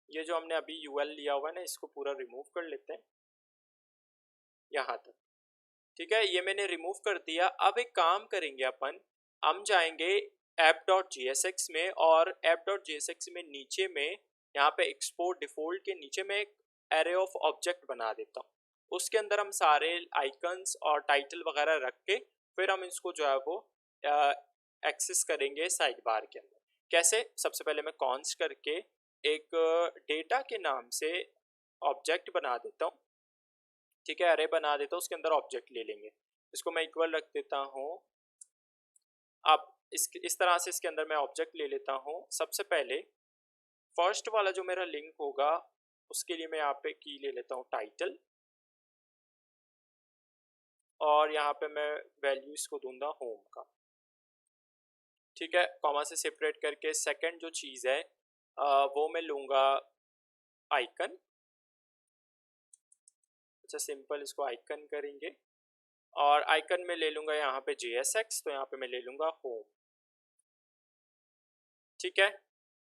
A: ये जो हमने अभी यूएल लिया हुआ है ना, इसको पूरा रिमूव कर लेते हैं यहाँ तक। ठीक है, ये मैंने रिमूव कर दिया। अब एक काम करेंगे अपन, हम जाएंगे app.jsx में, और app.jsx में नीचे में यहाँ पे एक्सपोर्ट डिफॉल्ट के नीचे में एक एरे ऑफ ऑब्जेक्ट बना देता हूँ। उसके अंदर हम सारे आइकन्स और टाइटल वगैरह रख के फिर हम इसको जो है वो एक्सेस करेंगे साइड बार के अंदर। कैसे? सबसे पहले मैं कॉन्स्ट करके एक डेटा के नाम से ऑब्जेक्ट बना देता हूँ। ठीक है, अरे बना देता हूँ, उसके अंदर ऑब्जेक्ट ले लेंगे। इसको मैं इक्वल रख देता हूँ। अब इस तरह से इसके अंदर मैं ऑब्जेक्ट ले लेता हूँ। सबसे पहले फर्स्ट वाला जो मेरा लिंक होगा उसके लिए मैं यहाँ पे की ले लेता हूँ टाइटल, और यहाँ पे मैं वैल्यू इसको दूंगा होम का। ठीक है, कॉमा से सेपरेट करके सेकंड जो चीज़ है वो मैं लूँगा आइकन। अच्छा, सिंपल इसको आइकन करेंगे, और आइकन में ले लूँगा यहाँ पे JSX, तो यहाँ पे मैं ले लूँगा होम। ठीक है,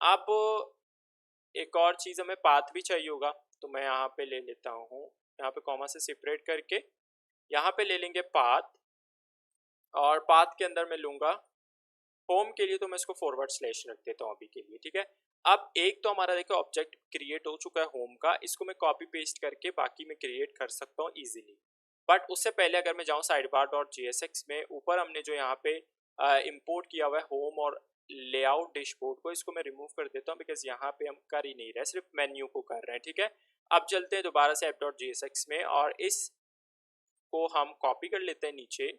A: अब एक और चीज़ हमें पाथ भी चाहिए होगा, तो मैं यहाँ पे ले लेता हूँ, यहाँ पे कॉमा से सेपरेट करके यहाँ पे ले लेंगे पाथ, और पाथ के अंदर मैं लूँगा होम के लिए, तो मैं इसको फॉरवर्ड स्लैश रख देता हूँ अभी के लिए। ठीक है, अब एक तो हमारा देखो ऑब्जेक्ट क्रिएट हो चुका है होम का, इसको मैं कॉपी पेस्ट करके बाकी में क्रिएट कर सकता हूँ इजीली। बट उससे पहले अगर मैं जाऊँ साइड बार डॉट JSX में, ऊपर हमने जो यहाँ पे इम्पोर्ट किया हुआ है होम और लेआउट डैशबोर्ड को, इसको मैं रिमूव कर देता हूँ बिकॉज यहाँ पे हम कर ही नहीं रहे, सिर्फ मेन्यू को कर रहे हैं। ठीक है, अब चलते हैं दोबारा से app.jsx में, और इस को हम कॉपी कर लेते हैं नीचे।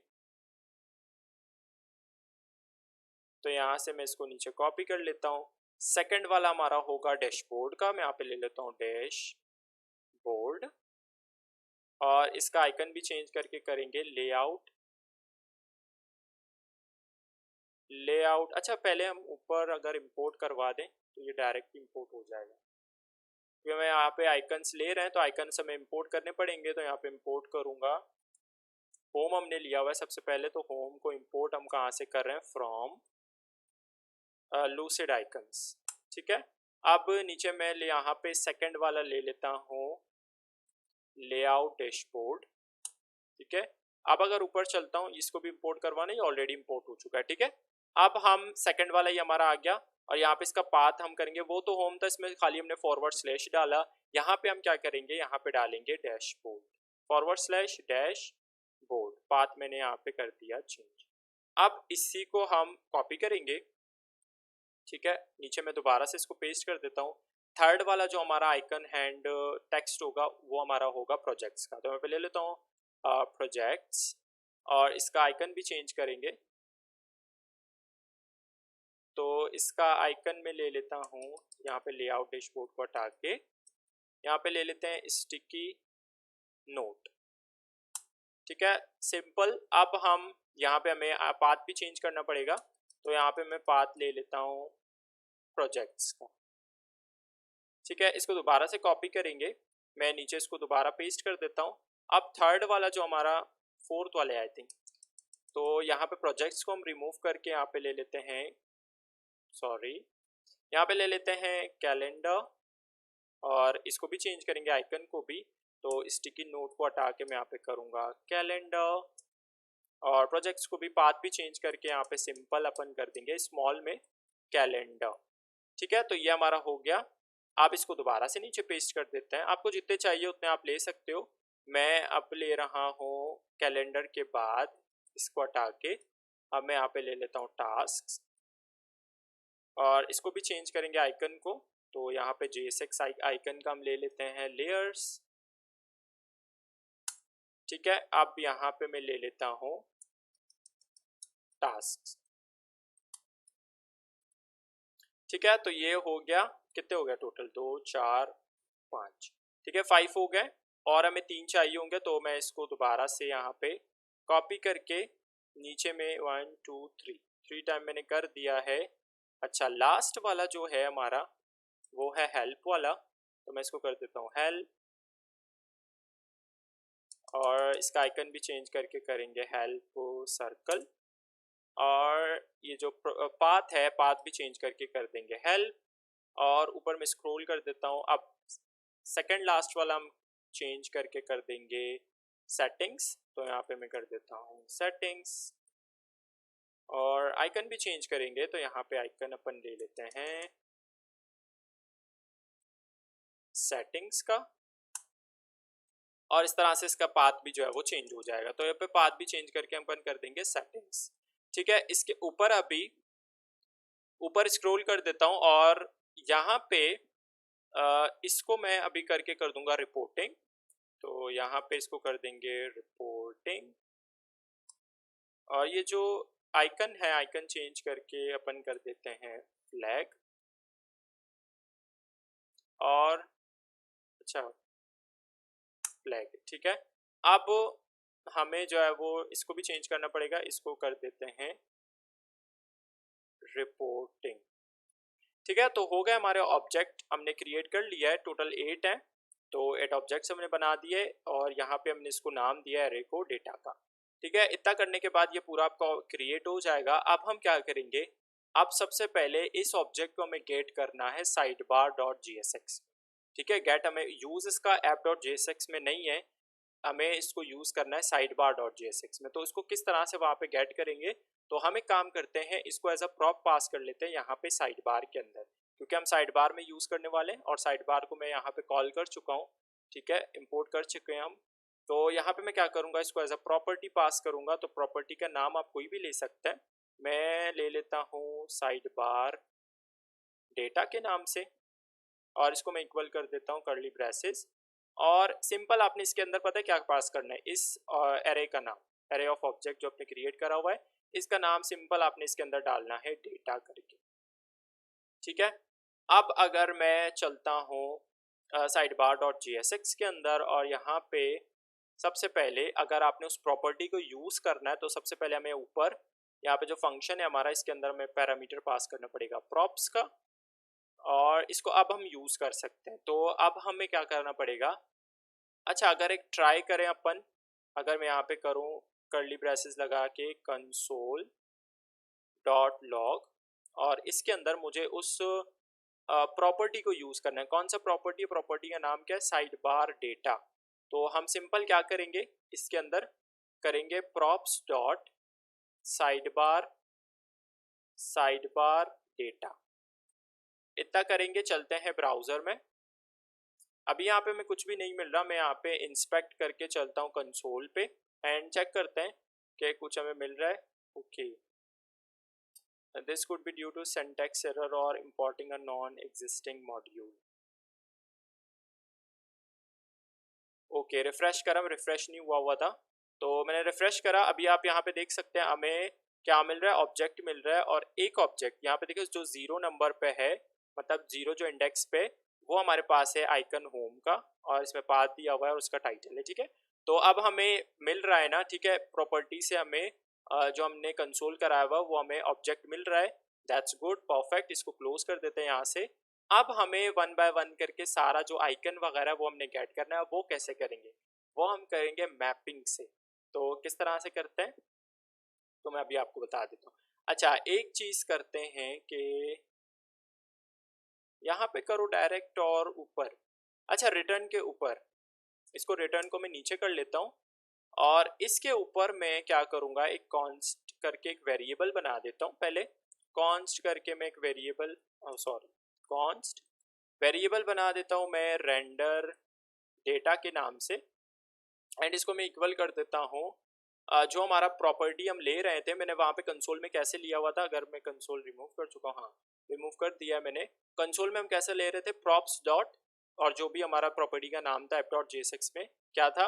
A: तो यहाँ से मैं इसको नीचे कॉपी कर लेता हूँ। सेकंड वाला हमारा होगा डैशबोर्ड का, मैं यहाँ पे ले लेता हूँ डैशबोर्ड, और इसका आइकन भी चेंज करके करेंगे लेआउट। अच्छा, पहले हम ऊपर अगर इंपोर्ट करवा दें तो ये डायरेक्ट इंपोर्ट हो जाएगा, क्योंकि मैं यहाँ पे आइकन्स ले रहे हैं तो आइकन्स हमें इंपोर्ट करने पड़ेंगे। तो यहाँ पे इंपोर्ट करूँगा, होम हमने लिया हुआ है सबसे पहले, तो होम को इंपोर्ट हम कहाँ से कर रहे हैं, फ्रॉम लूसिड आइकन्स। ठीक है, अब नीचे मैं यहाँ पे सेकंड वाला ले लेता हूँ लेआउट डैशबोर्ड। ठीक है, अब अगर ऊपर चलता हूँ, इसको भी इंपोर्ट करवाना, ये ऑलरेडी इंपोर्ट हो चुका है। ठीक है, अब हम सेकंड वाला ही हमारा आ गया, और यहाँ पे इसका पाथ हम करेंगे, वो तो होम था, इसमें खाली हमने फॉरवर्ड स्लैश डाला। यहाँ पे हम क्या करेंगे, यहाँ पे डालेंगे dashboard, forward slash dashboard, path मैंने यहाँ पे कर दिया चेंज। अब इसी को हम कॉपी करेंगे। ठीक है, नीचे मैं दोबारा से इसको पेस्ट कर देता हूँ। थर्ड वाला जो हमारा आइकन हैंड टेक्स्ट होगा वो हमारा होगा प्रोजेक्ट्स का, तो मैं पे ले लेता हूँ प्रोजेक्ट्स, और इसका आइकन भी चेंज करेंगे। तो इसका आइकन में ले लेता हूँ, यहाँ पे लेआउट डैशबोर्ड को हटा के यहाँ पे ले लेते हैं स्टिकी नोट। ठीक है, सिंपल। अब हम यहाँ पे हमें पाथ भी चेंज करना पड़ेगा, तो यहाँ पे मैं पाथ ले लेता हूँ प्रोजेक्ट्स का। ठीक है, इसको दोबारा से कॉपी करेंगे, मैं नीचे इसको दोबारा पेस्ट कर देता हूँ। अब थर्ड वाला जो हमारा फोर्थ वाले आई थिंक, तो यहाँ पे प्रोजेक्ट्स को हम रिमूव करके यहाँ पे ले लेते हैं, सॉरी, यहाँ पे ले लेते हैं कैलेंडर, और इसको भी चेंज करेंगे आइकन को भी। तो स्टिकी नोट को हटा के मैं यहाँ पे करूँगा कैलेंडर, और प्रोजेक्ट्स को भी पाथ भी चेंज करके यहाँ पे सिंपल अपन कर देंगे स्मॉल में कैलेंडर। ठीक है, तो ये हमारा हो गया। आप इसको दोबारा से नीचे पेस्ट कर देते हैं, आपको जितने चाहिए उतने आप ले सकते हो। मैं अब ले रहा हूँ कैलेंडर के बाद इसको हटा के, अब मैं यहाँ पे ले लेता हूँ टास्क, और इसको भी चेंज करेंगे आइकन को। तो यहाँ पे JSX आइकन का हम ले लेते हैं लेयर्स। ठीक है, अब यहाँ पे मैं ले लेता हूँ टास्क। ठीक है, तो ये हो गया, कितने हो गया टोटल, 2 4 5, ठीक है 5 हो गए, और हमें 3 चाहिए होंगे। तो मैं इसको दोबारा से यहाँ पे कॉपी करके नीचे में 1 2 3 टाइम मैंने कर दिया है। अच्छा, लास्ट वाला जो है हमारा वो है हेल्प वाला, तो मैं इसको कर देता हूँ हेल्प, और इसका आइकन भी चेंज करके करेंगे हेल्प सर्कल, और ये जो पाथ है पाथ भी चेंज करके कर देंगे हेल्प, और ऊपर में स्क्रॉल कर देता हूँ। अब सेकंड लास्ट वाला हम चेंज करके कर देंगे सेटिंग्स, तो यहाँ पे मैं कर देता हूँ सेटिंग्स, और आइकन भी चेंज करेंगे, तो यहाँ पे आइकन अपन ले लेते हैं सेटिंग्स का, और इस तरह से इसका पाथ भी जो है वो चेंज हो जाएगा। तो यहाँ पे पाथ भी चेंज करके अपन कर देंगे सेटिंग्स। ठीक है, इसके ऊपर अभी ऊपर स्क्रॉल कर देता हूँ, और यहाँ पे इसको मैं अभी करके कर दूंगा रिपोर्टिंग, तो यहाँ पे इसको कर देंगे रिपोर्टिंग, और ये जो आइकन है आइकन चेंज करके अपन कर देते हैं फ्लैग, और अच्छा फ्लैग। ठीक है, अब हमें जो है वो इसको भी चेंज करना पड़ेगा, इसको कर देते हैं रिपोर्टिंग। ठीक है, तो हो गया हमारे ऑब्जेक्ट हमने क्रिएट कर लिया है, टोटल 8 है, तो 8 ऑब्जेक्ट्स हमने बना दिए, और यहाँ पे हमने इसको नाम दिया है एरे को डेटा का। ठीक है, इतना करने के बाद ये पूरा आपका क्रिएट हो जाएगा। अब हम क्या करेंगे, अब सबसे पहले इस ऑब्जेक्ट को हमें गेट करना है sidebar.jsx। ठीक है, गेट हमें यूज इसका app.jsx में नहीं है, हमें इसको यूज करना है sidebar.jsx में। तो इसको किस तरह से वहाँ पे गेट करेंगे, तो हम एक काम करते हैं, इसको एज अ प्रॉप पास कर लेते हैं यहाँ पे साइड बार के अंदर, क्योंकि हम साइड बार में यूज करने वाले हैं, और साइड बार को मैं यहाँ पे कॉल कर चुका हूँ। ठीक है, इंपोर्ट कर चुके हैं हम। तो यहाँ पे मैं क्या करूँगा, इसको एज अ प्रॉपर्टी पास करूँगा, तो प्रॉपर्टी का नाम आप कोई भी ले सकते हैं, मैं ले लेता हूँ साइड बार डेटा के नाम से, और इसको मैं इक्वल कर देता हूँ कर्ली ब्रेसेस, और सिंपल आपने इसके अंदर पता है क्या पास करना है, इस एरे का नाम, एरे ऑफ ऑब्जेक्ट जो आपने क्रिएट करा हुआ है, इसका नाम सिंपल आपने इसके अंदर डालना है डेटा करके। ठीक है, अब अगर मैं चलता हूँ sidebar.jsx के अंदर, और यहाँ पे सबसे पहले अगर आपने उस प्रॉपर्टी को यूज़ करना है, तो सबसे पहले हमें ऊपर यहाँ पे जो फंक्शन है हमारा, इसके अंदर हमें पैरामीटर पास करना पड़ेगा प्रॉप्स का, और इसको अब हम यूज़ कर सकते हैं। तो अब हमें क्या करना पड़ेगा, अच्छा अगर एक ट्राई करें अपन, अगर मैं यहाँ पे करूँ कर्ली ब्रेसेस लगा के कंसोल डॉट लॉग, और इसके अंदर मुझे उस प्रॉपर्टी को यूज़ करना है, कौन सा प्रॉपर्टी, प्रॉपर्टी का नाम क्या है, साइड बार डेटा। तो हम सिंपल क्या करेंगे, इसके अंदर करेंगे props dot sidebar data, इतना करेंगे। चलते हैं ब्राउज़र में, अभी यहाँ पे मैं कुछ भी नहीं मिल रहा, मैं यहाँ पे इंस्पेक्ट करके चलता हूँ कंसोल पे, एंड चेक करते हैं कि कुछ हमें मिल रहा है। Okay, this could be due to syntax error और importing a non existing module. Okay, refresh करा, रिफ्रेश नहीं हुआ था, तो मैंने रिफ्रेश करा। अभी आप यहाँ पे देख सकते हैं हमें क्या मिल रहा है, ऑब्जेक्ट मिल रहा है, और एक ऑब्जेक्ट यहाँ पे देखिए जो 0 नंबर पे है, मतलब 0 जो इंडेक्स पे, वो हमारे पास है आइकन होम का, और इसमें पाथ दिया हुआ है और उसका टाइटल है। ठीक है, तो अब हमें मिल रहा है ना, ठीक है, प्रॉपर्टी से हमें जो हमने कंसोल कराया हुआ वो हमें ऑब्जेक्ट मिल रहा है। दैट्स गुड, परफेक्ट, इसको क्लोज कर देते हैं यहाँ से। अब हमें वन बाय वन करके सारा जो आइकन वगैरह वो हमने गेट करना है, वो कैसे करेंगे, वो हम करेंगे मैपिंग से। तो किस तरह से करते हैं, तो मैं अभी आपको बता देता हूँ। अच्छा, एक चीज़ करते हैं कि यहाँ पे करो डायरेक्ट और ऊपर, अच्छा रिटर्न के ऊपर, इसको रिटर्न को मैं नीचे कर लेता हूँ, और इसके ऊपर मैं क्या करूँगा, एक कॉन्स्ट करके एक वेरिएबल बना देता हूँ। पहले कॉन्स्ट करके मैं एक वेरिएबल, सॉरी कॉन्स्ट वेरिएबल बना देता हूँ मैं रेंडर डेटा के नाम से, एंड इसको मैं इक्वल कर देता हूँ जो हमारा प्रॉपर्टी हम ले रहे थे, मैंने वहाँ पे कंसोल में कैसे लिया हुआ था, अगर मैं कंसोल रिमूव कर चुका हूँ, हाँ रिमूव कर दिया मैंने। कंसोल में हम कैसे ले रहे थे, प्रॉप्स डॉट, और जो भी हमारा प्रॉपर्टी का नाम था app.jsx में क्या था,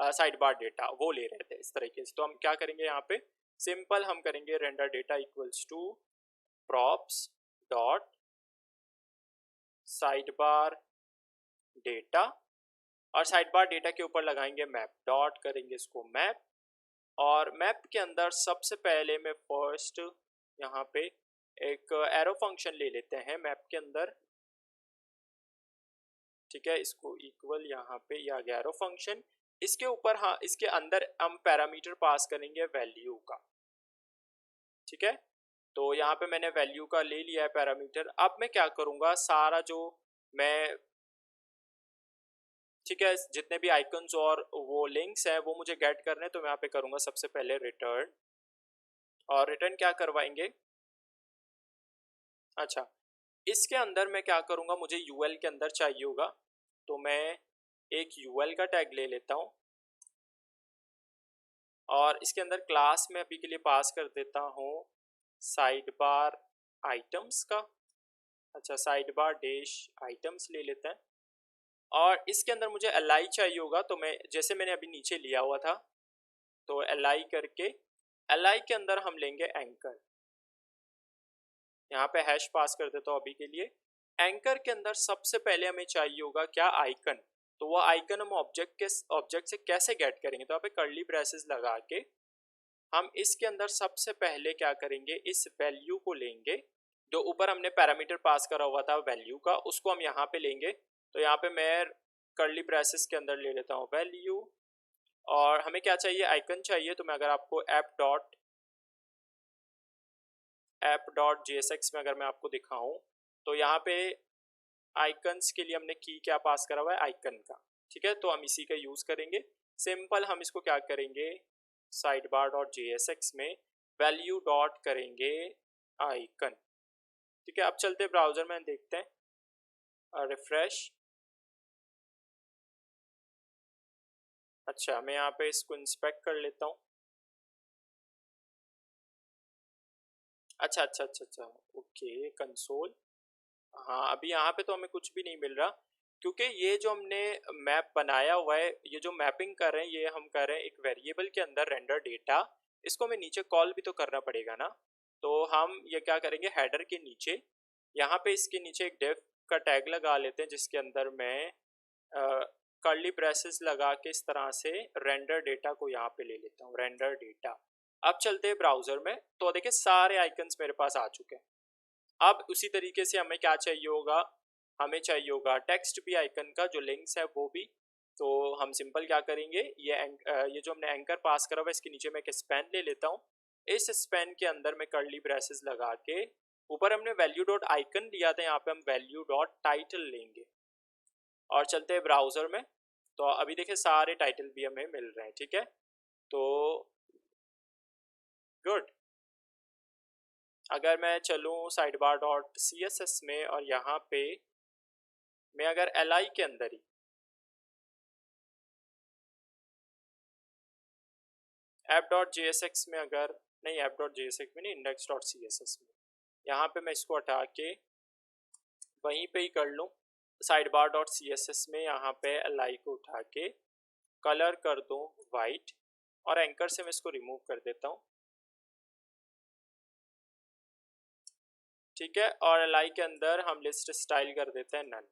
A: साइड बार डेटा, वो ले रहे थे इस तरीके से। तो हम क्या करेंगे यहाँ पे, सिंपल हम करेंगे render data equals to props dot sidebar data, और साइड बार डेटा के ऊपर लगाएंगे मैप डॉट, करेंगे इसको मैप, और मैप के अंदर सबसे पहले मैं फर्स्ट यहाँ पे एक एरो फंक्शन ले लेते हैं मैप के अंदर। ठीक है, इसको इक्वल यहाँ पे या गैरो फंक्शन, इसके ऊपर हाँ इसके अंदर हम पैरामीटर पास करेंगे वैल्यू का। ठीक है, तो यहाँ पे मैंने वैल्यू का ले लिया है पैरामीटर। अब मैं क्या करूँगा, सारा जो मैं, ठीक है, जितने भी आइकन्स और वो लिंक्स हैं वो मुझे गेट करने, तो मैं यहाँ पे करूँगा सबसे पहले रिटर्न। और रिटर्न क्या करवाएंगे, अच्छा इसके अंदर मैं क्या करूँगा, मुझे यूएल के अंदर चाहिए होगा, तो मैं एक यूएल का टैग ले लेता हूँ और इसके अंदर क्लास में अभी के लिए पास कर देता हूँ साइड बार आइटम्स का। अच्छा, साइड बार डैश आइटम्स ले लेते हैं और इसके अंदर मुझे एल चाहिए होगा, तो मैं जैसे मैंने अभी नीचे लिया हुआ था, तो एल करके एल के अंदर हम लेंगे एंकर। यहाँ पे हैश पास कर देता हूँ अभी के लिए। एंकर के अंदर सबसे पहले हमें चाहिए होगा क्या, आइकन। तो वो आइकन हम ऑब्जेक्ट से कैसे गेट करेंगे, तो यहाँ पे कर्ली ब्रेसेस लगा के हम इसके अंदर सबसे पहले क्या करेंगे, इस वैल्यू को लेंगे जो ऊपर हमने पैरामीटर पास करा हुआ था वैल्यू का, उसको हम यहाँ पे लेंगे। तो यहाँ पे मैं कर्ली ब्रेसेस के अंदर ले लेता हूँ वैल्यू, और हमें क्या चाहिए, आइकन चाहिए। तो मैं अगर आपको app.jsx में अगर मैं आपको दिखाऊं, तो यहाँ पे आइकन्स के लिए हमने की क्या पास करा हुआ है, आइकन का। ठीक है, तो हम इसी का यूज़ करेंगे। सिंपल हम इसको क्या करेंगे, साइड बार डॉट JSX में वैल्यू डॉट करेंगे आइकन। ठीक है, अब चलते ब्राउज़र में देखते हैं, रिफ्रेश। अच्छा, मैं यहाँ पे इसको इंस्पेक्ट कर लेता हूँ। अच्छा अच्छा अच्छा अच्छा, ओके, कंसोल। हाँ, अभी यहाँ पे तो हमें कुछ भी नहीं मिल रहा, क्योंकि ये जो हमने मैप बनाया हुआ है, ये जो मैपिंग कर रहे हैं, ये हम कर रहे हैं एक वेरिएबल के अंदर रेंडर डेटा। इसको हमें नीचे कॉल भी तो करना पड़ेगा ना। तो हम ये क्या करेंगे, हेडर के नीचे यहाँ पे इसके नीचे एक डेफ का टैग लगा लेते हैं, जिसके अंदर मैं कर्ली ब्रेसेस लगा के इस तरह से रेंडर डेटा को यहाँ पे ले लेता हूँ, रेंडर डेटा। अब चलते हैं ब्राउजर में, तो देखिए सारे आइकन्स मेरे पास आ चुके हैं। अब उसी तरीके से हमें क्या चाहिए होगा, हमें चाहिए होगा टेक्स्ट भी आइकन का जो लिंक्स है वो भी। तो हम सिंपल क्या करेंगे, ये जो हमने एंकर पास करा हुआ है, इसके नीचे मैं एक स्पैन ले लेता हूँ। इस स्पैन के अंदर मैं कर्ली ब्रेसेस लगा के, ऊपर हमने वैल्यू डॉट आइकन दिया था, यहाँ पे हम वैल्यू डॉट टाइटल लेंगे और चलते हैं ब्राउजर में। तो अभी देखिए सारे टाइटल भी हमें मिल रहे हैं। ठीक है, तो गुड। अगर मैं चलूँ साइड बार डॉट CSS में और यहाँ पे मैं अगर LI के अंदर ही app.jsx में, अगर नहीं app.jsx में नहीं, index.css में, यहाँ पे मैं इसको हटा के वहीं पे ही कर लूँ साइड बार डॉट CSS में, यहाँ पे LI को उठा के कलर कर दूँ वाइट, और एंकर से मैं इसको रिमूव कर देता हूँ। ठीक है, और LI के अंदर हम लिस्ट स्टाइल कर देते हैं नन।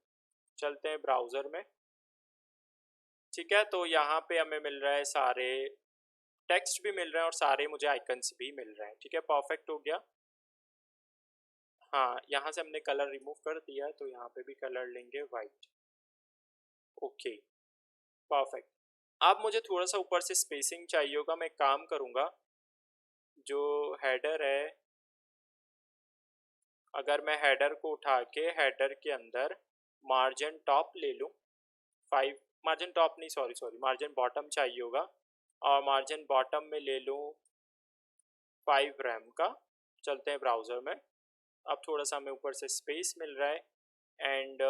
A: चलते हैं ब्राउज़र में। ठीक है, तो यहाँ पे हमें मिल रहा है सारे टेक्स्ट भी मिल रहे हैं और सारे मुझे आइकन्स भी मिल रहे हैं। ठीक है, परफेक्ट हो गया। हाँ, यहाँ से हमने कलर रिमूव कर दिया है, तो यहाँ पे भी कलर लेंगे वाइट। Okay, perfect. अब मुझे थोड़ा सा ऊपर से स्पेसिंग चाहिए होगा। मैं काम करूँगा, जो हेडर है, अगर मैं हेडर को उठा के हेडर के अंदर मार्जिन टॉप ले लूँ 5, मार्जिन टॉप नहीं, सॉरी मार्जिन बॉटम चाहिए होगा, और मार्जिन बॉटम में ले लूँ 5 रैम का। चलते हैं ब्राउज़र में। अब थोड़ा सा हमें ऊपर से स्पेस मिल रहा है। एंड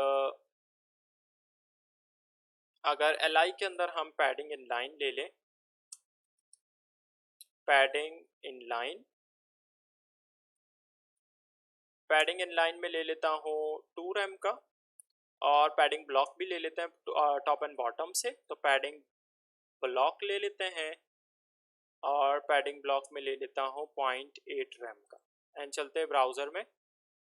A: अगर LI के अंदर हम पैडिंग इन लाइन ले लें, padding in line, padding in line में ले लेता हूँ 2 रैम का, और पैडिंग ब्लॉक भी ले लेते हैं टॉप एंड बॉटम से। तो पैडिंग ब्लॉक ले लेते हैं और पैडिंग ब्लॉक में ले लेता हूँ 0.8 रैम का। एंड चलते हैं ब्राउज़र में।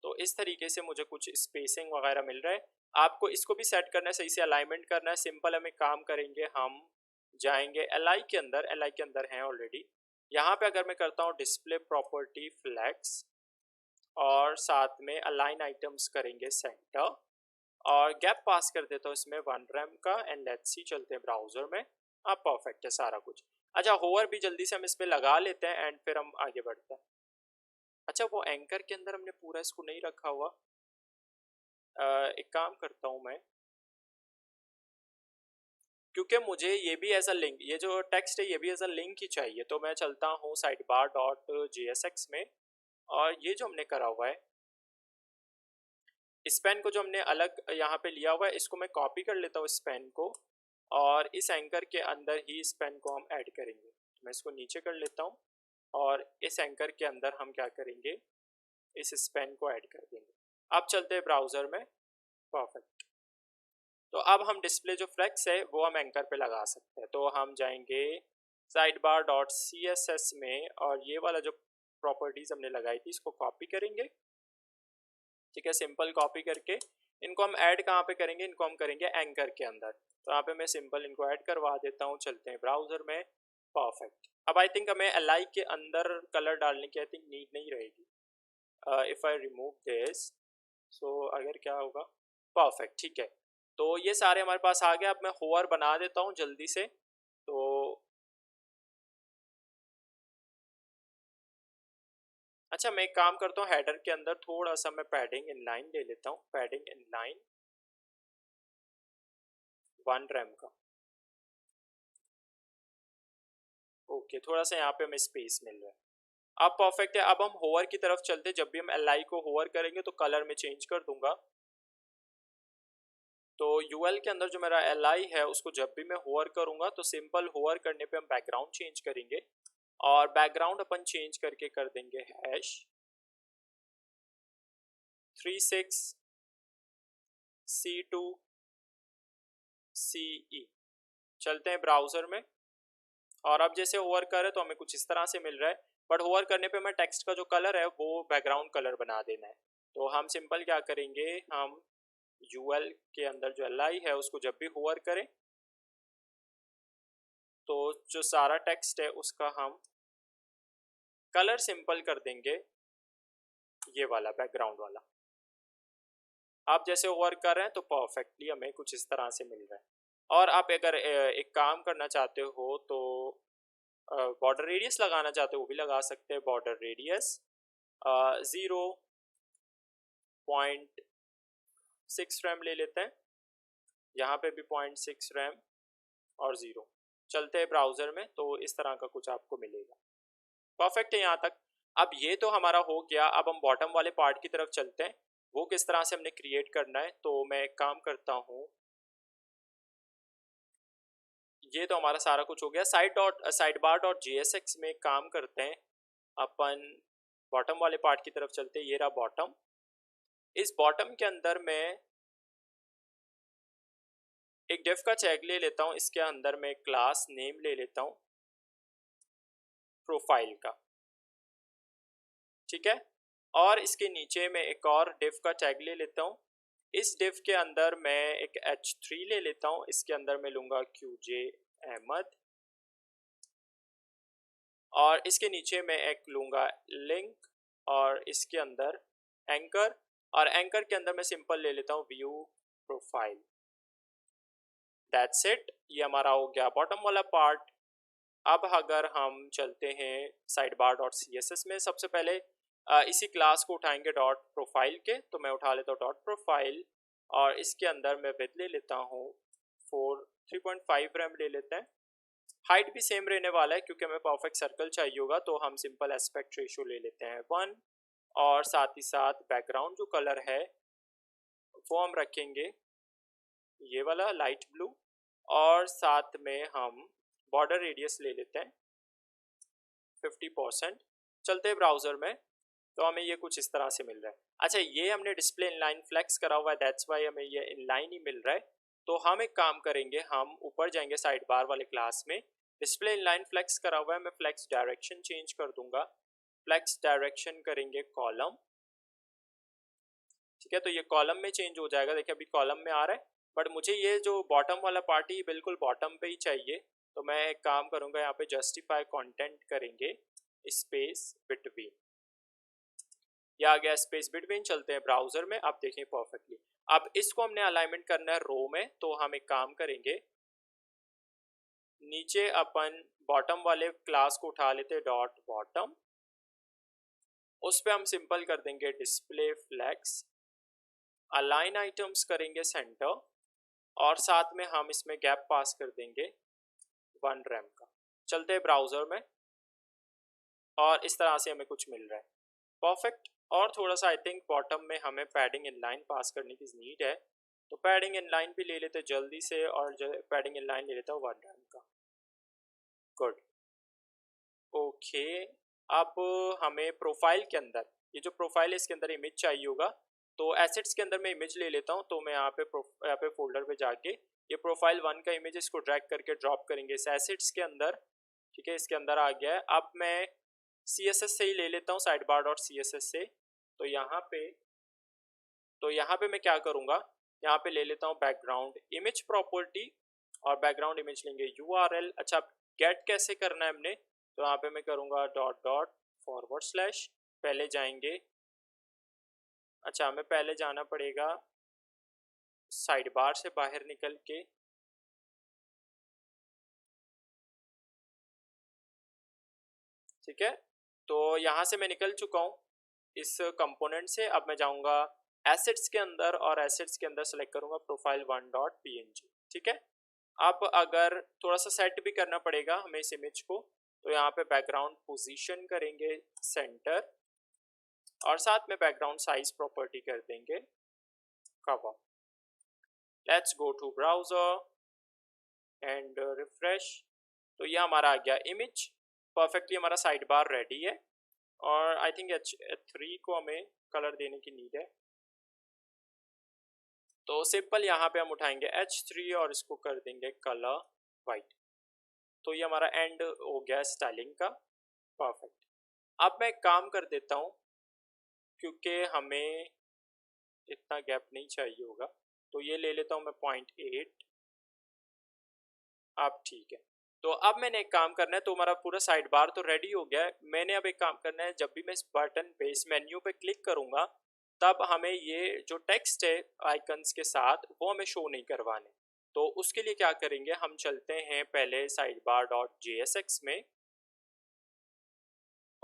A: तो इस तरीके से मुझे कुछ स्पेसिंग वगैरह मिल रहा है। आपको इसको भी सेट करना है, सही से अलाइनमेंट करना है। सिंपल हम एक काम करेंगे, हम जाएंगे LI के अंदर, LI के अंदर हैं ऑलरेडी। यहाँ पे अगर मैं करता हूँ डिस्प्ले प्रॉपर्टी फ्लैग्स, और साथ में अलाइन आइटम्स करेंगे सेंटर, और गैप पास कर देता हूँ इसमें 1 रैम का एंड लेट्स सी चलते हैं ब्राउज़र में। अब परफेक्ट है सारा कुछ। अच्छा होवर भी जल्दी से हम इस पे लगा लेते हैं एंड फिर हम आगे बढ़ते हैं। अच्छा वो एंकर के अंदर हमने पूरा इसको नहीं रखा हुआ। एक काम करता हूँ मैं, क्योंकि मुझे ये भी एज अ लिंक, ये जो टेक्स्ट है ये भी एज अ लिंक ही चाहिए, तो मैं चलता हूँ साइड बार डॉट JSX में और ये जो हमने करा हुआ है इस पेन को जो हमने अलग यहाँ पे लिया हुआ है इसको मैं कॉपी कर लेता हूँ इस पेन को, और इस एंकर के अंदर ही इस पेन को हम ऐड करेंगे। मैं इसको नीचे कर लेता हूँ और इस एंकर के अंदर हम क्या करेंगे, इस पेन को ऐड कर देंगे। अब चलते हैं ब्राउज़र में। परफेक्ट। तो अब हम डिस्प्ले जो फ्लेक्स है वो हम एंकर पे लगा सकते हैं। तो हम जाएंगे साइड बार डॉट CSS में और ये वाला जो प्रॉपर्टीज़ हमने लगाई थी इसको कॉपी करेंगे। ठीक है, सिंपल कॉपी करके इनको हम ऐड कहाँ पे करेंगे, इनको हम करेंगे एंकर के अंदर। तो यहाँ पे मैं सिंपल इनको ऐड करवा देता हूँ। चलते हैं ब्राउज़र में। परफेक्ट। अब आई थिंक हमें LI के अंदर कलर डालने की आई थिंक नीड नहीं रहेगी। इफ़ आई रिमूव दिस, सो अगर क्या होगा, परफेक्ट ठीक है। तो ये सारे हमारे पास आ गए। अब मैं होवर बना देता हूँ जल्दी से। तो अच्छा मैं एक काम करता हूँ, हेडर के अंदर थोड़ा सा मैं पैडिंग इनलाइन ले लेता हूँ। पैडिंग इनलाइन 1 रैम का। ओके, थोड़ा सा यहाँ पे हमें स्पेस मिल रहा है। अब परफेक्ट है। अब हम होवर की तरफ चलते हैं। जब भी हम LI को होवर करेंगे तो कलर में चेंज कर दूंगा। तो UL के अंदर जो मेरा LI है उसको जब भी मैं होवर करूंगा तो सिंपल होवर करने पे हम बैकग्राउंड चेंज करेंगे और बैकग्राउंड अपन चेंज करके कर देंगे हैश 36C2CE। चलते हैं ब्राउज़र में और अब जैसे होवर करे तो हमें कुछ इस तरह से मिल रहा है, बट होवर करने पे हमें टेक्स्ट का जो कलर है वो बैकग्राउंड कलर बना देना है। तो हम सिंपल क्या करेंगे, हम UL के अंदर जो LI है उसको जब भी होवर करें तो जो सारा टेक्स्ट है उसका हम कलर सिंपल कर देंगे, ये वाला बैकग्राउंड वाला। आप जैसे होवर कर रहे हैं तो परफेक्टली हमें कुछ इस तरह से मिल रहा है। और आप अगर एक काम करना चाहते हो तो बॉर्डर रेडियस लगाना चाहते हो वो भी लगा सकते हैं। बॉर्डर रेडियस 0.6 रैम ले लेते हैं, यहाँ पे भी 0.6 रैम और 0। चलते हैं ब्राउज़र में तो इस तरह का कुछ आपको मिलेगा। परफेक्ट है यहाँ तक। अब ये तो हमारा हो गया। अब हम बॉटम वाले पार्ट की तरफ चलते हैं, वो किस तरह से हमने क्रिएट करना है। तो मैं एक काम करता हूँ, ये तो हमारा सारा कुछ हो गया। साइड बार डॉट JSX में काम करते हैं, अपन बॉटम वाले पार्ट की तरफ चलते हैं। ये रहा बॉटम। इस बॉटम के अंदर मैं एक डिफ का चेक ले लेता हूँ, इसके अंदर मैं क्लास नेम ले लेता हूँ प्रोफाइल का। ठीक है, और इसके नीचे मैं एक और डिफ का टैग ले लेता हूँ। इस डिफ के अंदर मैं एक H3 ले लेता हूँ, इसके अंदर मैं लूँगा QJ अहमद, और इसके नीचे मैं एक लूँगा लिंक और इसके अंदर एंकर, और एंकर के अंदर मैं सिंपल ले लेता हूँ व्यू प्रोफाइल। दैट्स इट, ये हमारा हो गया बॉटम वाला पार्ट। अब अगर हम चलते हैं साइड बार डॉट CSS में, सबसे पहले इसी क्लास को उठाएंगे डॉट प्रोफाइल के। तो मैं उठा लेता हूँ डॉट प्रोफाइल और इसके अंदर मैं विड्थ ले लेता हूँ 3.5 रैम ले लेते हैं। हाइट भी सेम रहने वाला है क्योंकि हमें परफेक्ट सर्कल चाहिए होगा, तो हम सिंपल एस्पेक्ट रेशियो ले लेते हैं 1, और साथ ही साथ बैकग्राउंड जो कलर है वो हम रखेंगे ये वाला लाइट ब्लू, और साथ में हम बॉर्डर रेडियस ले लेते हैं 50%। चलते हैं ब्राउज़र में तो हमें ये कुछ इस तरह से मिल रहा है। अच्छा ये हमने डिस्प्ले इनलाइन फ्लेक्स करा हुआ है, दैट्स वाई हमें ये इनलाइन ही मिल रहा है। तो हम एक काम करेंगे, हम ऊपर जाएंगे साइड बार वाले क्लास में, डिस्प्ले इनलाइन फ्लेक्स करा हुआ है, मैं फ्लेक्स डायरेक्शन चेंज कर दूंगा। फ्लेक्स डायरेक्शन करेंगे कॉलम। ठीक है, तो ये कॉलम में चेंज हो जाएगा। देखिए अभी कॉलम में आ रहा है, बट मुझे ये जो बॉटम वाला पार्ट ही बिल्कुल बॉटम पे ही चाहिए। तो मैं एक काम करूंगा, यहाँ पे जस्टिफाई कंटेंट करेंगे स्पेस बिटवीन, या आ गया स्पेस बिटवीन। चलते हैं ब्राउजर में, आप देखें परफेक्टली। अब इसको हमने अलाइनमेंट करना है रो में, तो हम एक काम करेंगे, नीचे अपन बॉटम वाले क्लास को उठा लेते डॉट बॉटम, उस पर हम सिंपल कर देंगे डिस्प्ले फ्लेक्स, अलाइन आइटम्स करेंगे सेंटर, और साथ में हम इसमें गैप पास कर देंगे 1 रैम का। चलते हैं ब्राउजर में, और इस तरह से हमें कुछ मिल रहा है, परफेक्ट। और थोड़ा सा आई थिंक बॉटम में हमें पैडिंग इनलाइन पास करने की नीड है, तो पैडिंग इनलाइन भी ले लेते जल्दी से, और पैडिंग इनलाइन ले लेता हूँ 1 रैम का। Good, okay. अब हमें प्रोफाइल के अंदर, ये जो प्रोफाइल है इसके अंदर इमेज चाहिए होगा, तो एसेट्स के अंदर मैं इमेज ले लेता हूँ। तो मैं यहाँ पे फोल्डर पे जाके ये प्रोफाइल 1 का इमेज, इसको ड्रैग करके ड्रॉप करेंगे इस एसेट्स के अंदर, ठीक है, इसके अंदर आ गया है। अब मैं CSS से ही ले लेता हूँ, साइड बार डॉट CSS से। तो यहाँ पे मैं क्या करूँगा, यहाँ पे ले लेता हूँ बैकग्राउंड इमेज प्रॉपर्टी, और बैकग्राउंड इमेज लेंगे URL। अच्छा, गेट कैसे करना है हमने, तो यहाँ पे मैं करूँगा डॉट डॉट फॉरवर्ड स्लैश, पहले जाएंगे, अच्छा हमें पहले जाना पड़ेगा साइड बार से बाहर निकल के, ठीक है। तो यहाँ से मैं निकल चुका हूँ इस कंपोनेंट से। अब मैं जाऊँगा एसेट्स के अंदर, और एसेट्स के अंदर सेलेक्ट करूँगा प्रोफाइल 1 डॉट PNG, ठीक है। अब अगर थोड़ा सा सेट भी करना पड़ेगा हमें इस इमेज को, तो यहाँ पे बैकग्राउंड पोजीशन करेंगे सेंटर, और साथ में बैकग्राउंड साइज प्रॉपर्टी कर देंगे cover. Let's go to browser and refresh. तो ये हमारा आ गया इमेज, परफेक्टली हमारा साइड बार रेडी है। और आई थिंक H3 को हमें कलर देने की नीड है, तो सिंपल यहाँ पे हम उठाएंगे H3 और इसको कर देंगे कलर वाइट। तो ये हमारा एंड हो गया स्टाइलिंग का, परफेक्ट। अब मैं काम कर देता हूँ, क्योंकि हमें इतना गैप नहीं चाहिए होगा, तो ये ले लेता हूँ मैं 0.8। अब ठीक है, तो अब मैंने एक काम करना है, तो हमारा पूरा साइड बार तो रेडी हो गया है। मैंने अब एक काम करना है, जब भी मैं इस बटन पे, इस मेन्यू पे क्लिक करूँगा, तब हमें ये जो टेक्स्ट है आइकन्स के साथ, वो हमें शो नहीं करवाने। तो उसके लिए क्या करेंगे, हम चलते हैं पहले साइड बार डॉट JSX में,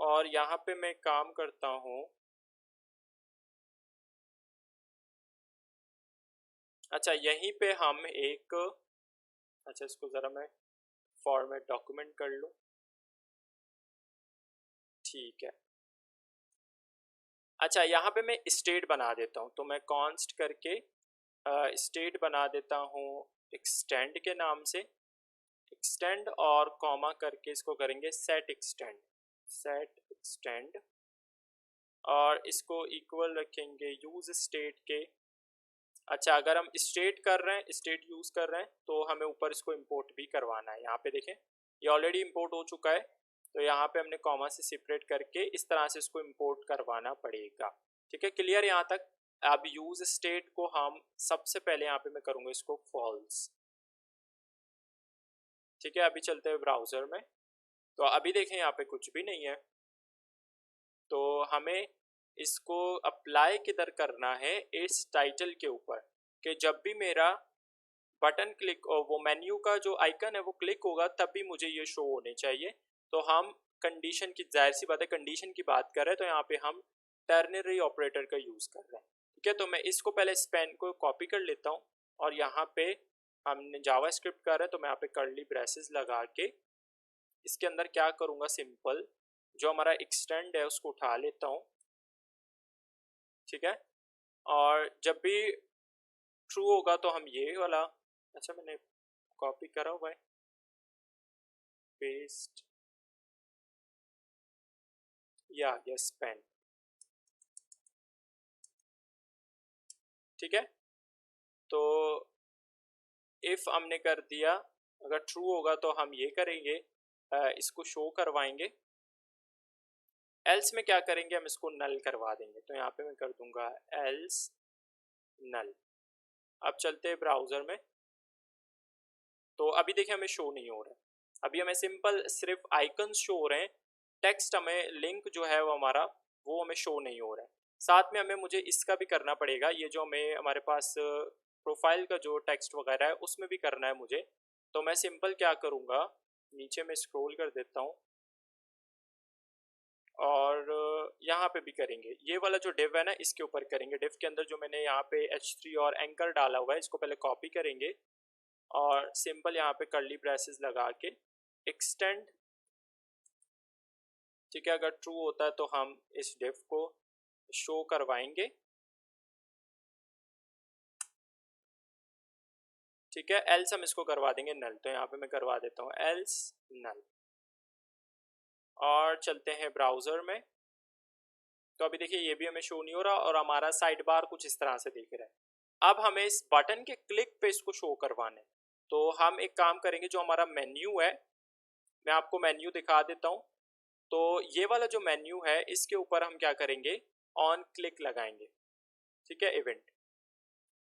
A: और यहाँ पे मैं काम करता हूँ, अच्छा यहीं पे हम एक, अच्छा इसको ज़रा मैं फॉर्मेट डॉक्यूमेंट कर लूँ, ठीक है। अच्छा यहाँ पे मैं स्टेट बना देता हूँ, तो मैं कॉन्स्ट करके स्टेट बना देता हूँ एक्सटेंड के नाम से, एक्सटेंड और कॉमा करके इसको करेंगे सेट एक्सटेंड, और इसको इक्वल रखेंगे यूज स्टेट के। अच्छा, अगर हम स्टेट कर रहे हैं, स्टेट यूज कर रहे हैं, तो हमें ऊपर इसको इंपोर्ट भी करवाना है। यहाँ पे देखें ये ऑलरेडी इंपोर्ट हो चुका है, तो यहाँ पे हमने कॉमा से सेपरेट करके इस तरह से इसको इंपोर्ट करवाना पड़ेगा, ठीक है। क्लियर यहाँ तक। अब यूज स्टेट को हम सबसे पहले यहाँ पे मैं करूँगा इसको फॉल्स, ठीक है। अभी चलते हैं ब्राउजर में, तो अभी देखें यहाँ पे कुछ भी नहीं है, तो हमें इसको अप्लाई किधर करना है, इस टाइटल के ऊपर, कि जब भी मेरा बटन क्लिक और वो मेन्यू का जो आइकन है वो क्लिक होगा, तब भी मुझे ये शो होने चाहिए। तो हम कंडीशन की, जाहिर सी बात है कंडीशन की बात कर रहे हैं, तो यहाँ पे हम टर्नरी ऑपरेटर का यूज़ कर रहे हैं, ठीक है। तो मैं इसको पहले इस पेन को कॉपी कर लेता हूँ, और यहाँ पे हमने जावा स्क्रिप्ट कर रहे हैं, तो मैं यहाँ पे कर्ली ब्रेसेस लगा के इसके अंदर क्या करूँगा, सिंपल जो हमारा एक्सटेंड है उसको उठा लेता हूँ, ठीक है। और जब भी ट्रू होगा तो हम ये वाला, अच्छा मैंने कॉपी करा हुआ है, पेस्ट, या यस पेन, ठीक है। तो इफ हमने कर दिया, अगर ट्रू होगा तो हम ये करेंगे, इसको शो करवाएंगे, एल्स में क्या करेंगे, हम इसको नल करवा देंगे। तो यहाँ पे मैं कर दूंगा एल्स नल। अब चलते हैं ब्राउजर में, तो अभी देखिए हमें शो नहीं हो रहा है, अभी हमें सिंपल सिर्फ आइकन्स शो हो रहे हैं, टेक्स्ट हमें लिंक जो है वो हमारा वो हमें शो नहीं हो रहा है। साथ में मुझे इसका भी करना पड़ेगा, ये जो हमारे पास प्रोफाइल का जो टेक्स्ट वगैरह है उसमें भी करना है मुझे। तो मैं सिंपल क्या करूँगा, नीचे में स्क्रॉल कर देता हूँ और यहाँ पे भी करेंगे। ये वाला जो डिव है ना, इसके ऊपर करेंगे। डिव के अंदर जो मैंने यहाँ पे h3 और एंकर डाला हुआ है, इसको पहले कॉपी करेंगे और सिंपल यहाँ पे कर्ली ब्रेसेस लगा के एक्सटेंड, ठीक है। अगर ट्रू होता है तो हम इस डिव को शो करवाएंगे, ठीक है। एल्स हम इसको करवा देंगे नल, तो यहाँ पे मैं करवा देता हूँ एल्स नल और चलते हैं ब्राउज़र में। तो अभी देखिए ये भी हमें शो नहीं हो रहा और हमारा साइड बार कुछ इस तरह से दिख रहा है। अब हमें इस बटन के क्लिक पे इसको शो करवाना है, तो हम एक काम करेंगे, जो हमारा मेन्यू है मैं आपको मेन्यू दिखा देता हूँ। तो ये वाला जो मेन्यू है इसके ऊपर हम क्या करेंगे, ऑन क्लिक लगाएंगे, ठीक है, इवेंट।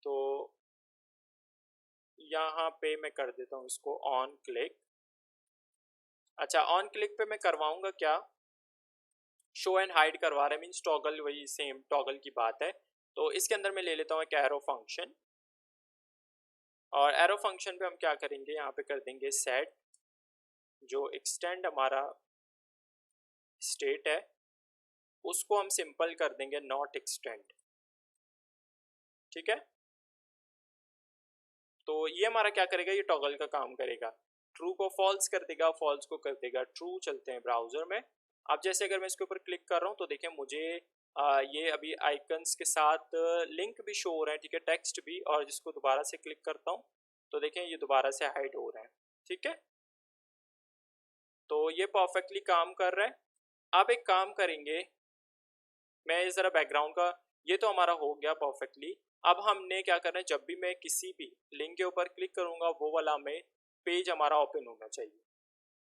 A: तो यहाँ पे मैं कर देता हूँ इसको ऑन क्लिक। अच्छा, ऑन क्लिक पे मैं करवाऊंगा क्या, शो एंड हाइड करवा रहे हैं, मीन्स टॉगल, वही सेम टॉगल की बात है। तो इसके अंदर मैं ले लेता हूँ एक एरो फंक्शन और एरो फंक्शन पे हम क्या करेंगे, यहाँ पे कर देंगे सेट, जो एक्सटेंड हमारा स्टेट है उसको हम सिंपल कर देंगे नॉट एक्सटेंड, ठीक है। तो ये हमारा क्या करेगा, ये टॉगल का काम करेगा, ट्रू को फॉल्स कर देगा, फॉल्स को कर देगा ट्रू। चलते हैं ब्राउजर में। अब जैसे अगर मैं इसके ऊपर क्लिक कर रहा हूँ तो देखिए मुझे ये अभी आइकन्स के साथ लिंक भी शो हो रहे हैं, ठीक है, टेक्स्ट भी। और जिसको दोबारा से क्लिक करता हूँ तो देखें ये दोबारा से हाइड हो रहे हैं, ठीक है। तो ये परफेक्टली काम कर रहा है। अब एक काम करेंगे, मैं ज़रा बैकग्राउंड का, ये तो हमारा हो गया परफेक्टली। अब हमने क्या करना है, जब भी मैं किसी भी लिंक के ऊपर क्लिक करूँगा वो वाला हमें पेज हमारा ओपन होना चाहिए।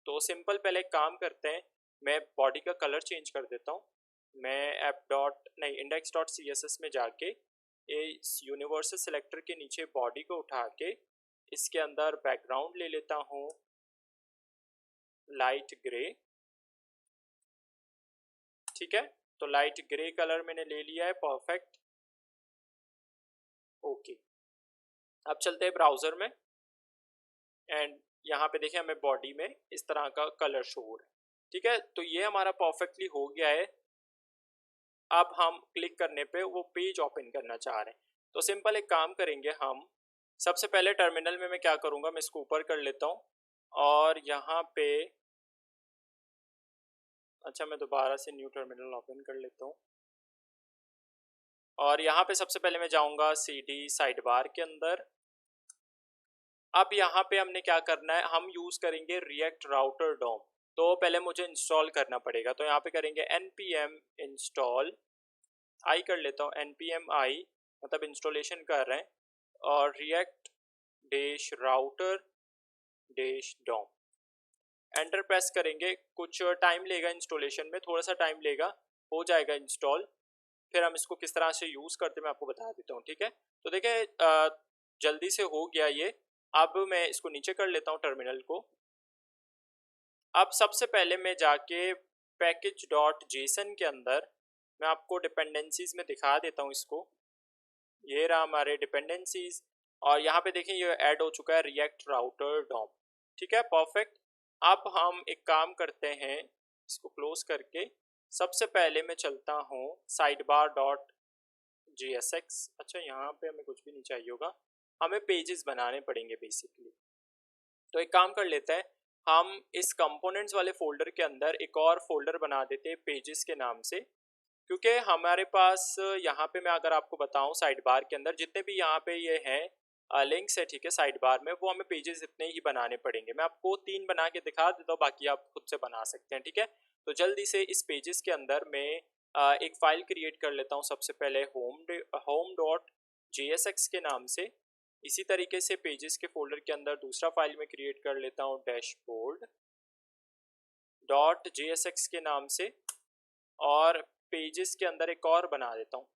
A: तो सिंपल पहले एक काम करते हैं, मैं बॉडी का कलर चेंज कर देता हूँ। मैं ऐप डॉट नहीं इंडेक्स डॉट CSS में जाके इस यूनिवर्सल सेलेक्टर के नीचे बॉडी को उठा के इसके अंदर बैकग्राउंड ले लेता हूँ लाइट ग्रे, ठीक है। तो लाइट ग्रे कलर मैंने ले लिया है, परफेक्ट, ओके। अब चलते हैं ब्राउज़र में एंड यहाँ पे देखें हमें बॉडी में इस तरह का कलर शो हो रहा है, ठीक है। तो ये हमारा परफेक्टली हो गया है। अब हम क्लिक करने पे वो पेज ओपन करना चाह रहे हैं, तो सिंपल एक काम करेंगे हम। सबसे पहले टर्मिनल में मैं क्या करूँगा, मैं इसको ऊपर कर लेता हूँ और यहाँ पे, अच्छा मैं दोबारा से न्यू टर्मिनल ओपन कर लेता हूँ और यहाँ पे सबसे पहले मैं जाऊँगा CD साइड बार के अंदर। अब यहाँ पे हमने क्या करना है, हम यूज़ करेंगे रिएक्ट राउटर डॉम। तो पहले मुझे इंस्टॉल करना पड़ेगा, तो यहाँ पे करेंगे npm इंस्टॉल, आई कर लेता हूँ, npm i मतलब इंस्टॉलेशन कर रहे हैं, और React dash router dash DOM, enter press करेंगे। कुछ टाइम लेगा इंस्टॉलेशन में, थोड़ा सा टाइम लेगा, हो जाएगा इंस्टॉल। फिर हम इसको किस तरह से यूज़ करते हैं मैं आपको बता देता हूँ, ठीक है। तो देखिए जल्दी से हो गया ये। अब मैं इसको नीचे कर लेता हूँ टर्मिनल को। अब सबसे पहले मैं जाके पैकेज डॉट जेसन के अंदर मैं आपको डिपेंडेंसीज में दिखा देता हूँ इसको। ये रहा हमारे डिपेंडेंसीज और यहाँ पे देखें ये ऐड हो चुका है रिएक्ट राउटर डॉम, ठीक है, परफेक्ट। अब हम एक काम करते हैं, इसको क्लोज करके सबसे पहले मैं चलता हूँ साइड बार डॉट JSX। अच्छा यहाँ पे हमें कुछ भी नहीं चाहिए होगा, हमें पेजेस बनाने पड़ेंगे बेसिकली। तो एक काम कर लेते हैं, हम इस कंपोनेंट्स वाले फोल्डर के अंदर एक और फोल्डर बना देते हैं पेजेस के नाम से, क्योंकि हमारे पास यहाँ पे मैं अगर आपको बताऊँ साइड बार के अंदर जितने भी यहाँ पे ये हैं लिंक्स है, ठीक है, साइड बार में, वो हमें पेजेस इतने ही बनाने पड़ेंगे। मैं आपको 3 बना के दिखा देता हूँ, बाकी आप खुद से बना सकते हैं, ठीक है। तो जल्दी से इस पेजेस के अंदर मैं एक फ़ाइल क्रिएट कर लेता हूँ सबसे पहले होम डॉट JSX के नाम से। इसी तरीके से पेजेस के फोल्डर के अंदर दूसरा फाइल में क्रिएट कर लेता हूँ डैशबोर्ड डॉट JSX के नाम से, और पेजेस के अंदर एक और बना देता हूँ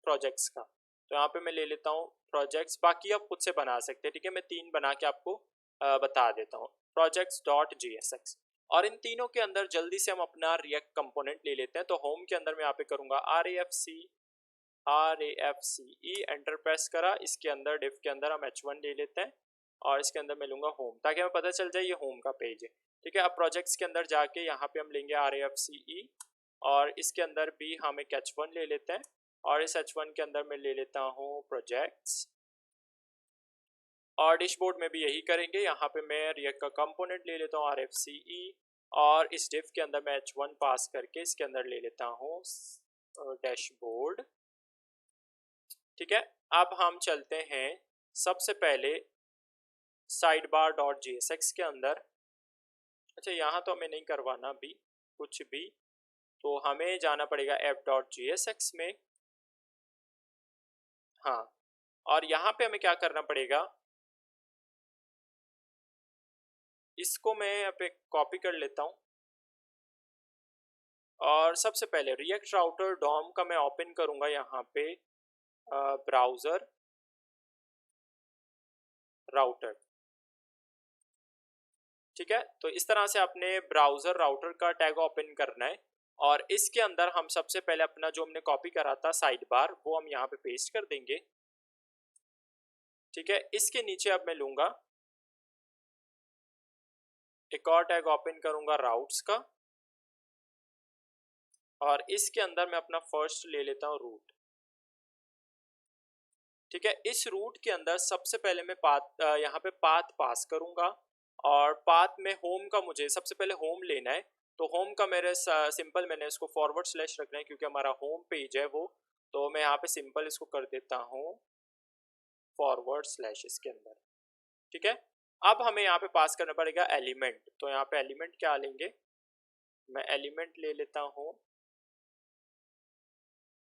A: प्रोजेक्ट्स का। तो यहाँ पे मैं ले लेता हूँ प्रोजेक्ट्स, बाकी आप खुद से बना सकते हैं, ठीक है। मैं 3 बना के आपको बता देता हूँ, प्रोजेक्ट्स डॉट JSX। और इन तीनों के अंदर जल्दी से हम अपना रिएक्ट कंपोनेंट ले लेते हैं। तो होम के अंदर मैं यहाँ पे करूँगा RAFC एंटर प्रेस करा। इसके अंदर डिफ के अंदर हम H1 ले लेते हैं और इसके अंदर मैं लूँगा होम, ताकि हमें पता चल जाए ये होम का पेज है। ठीक है, अब प्रोजेक्ट्स के अंदर जाके यहाँ पे हम लेंगे RAFCE और इसके अंदर भी हम एक H1 ले लेते हैं और इस H1 के अंदर मैं ले लेता हूँ प्रोजेक्ट्स। और डैशबोर्ड में भी यही करेंगे, यहाँ पे मैं रिएक्ट का कंपोनेंट ले लेता हूँ RFCE और इस डिफ के अंदर मैं H1 पास करके इसके अंदर ले लेता हूँ डैशबोर्ड। ठीक है, अब हम चलते हैं सबसे पहले sidebar.jsx के अंदर। अच्छा, यहाँ तो हमें नहीं करवाना भी कुछ भी, तो हमें जाना पड़ेगा app.jsx में। हाँ, और यहाँ पे हमें क्या करना पड़ेगा, इसको मैं यहाँ पे कॉपी कर लेता हूँ और सबसे पहले रिएक्ट राउटर डॉम का मैं ओपन करूँगा यहाँ पे ब्राउज़र राउटर। ठीक है, तो इस तरह से अपने ब्राउज़र राउटर का टैग ओपन करना है और इसके अंदर हम सबसे पहले अपना जो हमने कॉपी करा था साइड बार, वो हम यहाँ पे पेस्ट कर देंगे। ठीक है, इसके नीचे अब मैं लूँगा एक और टैग ओपन करूँगा राउट्स का और इसके अंदर मैं अपना फर्स्ट ले लेता हूँ रूट। ठीक है, इस रूट के अंदर सबसे पहले मैं पाथ यहाँ पे पाथ पास करूँगा और पाथ में होम का मुझे सबसे पहले होम लेना है। तो होम का मेरे सिंपल मैंने इसको फॉरवर्ड स्लैश रखना है क्योंकि हमारा होम पेज है वो, तो मैं यहाँ पे सिंपल इसको कर देता हूँ फॉरवर्ड स्लैश इसके अंदर। ठीक है, अब हमें यहाँ पे पास करना पड़ेगा एलिमेंट। तो यहाँ पे एलिमेंट क्या लेंगे, मैं एलिमेंट ले लेता हूँ।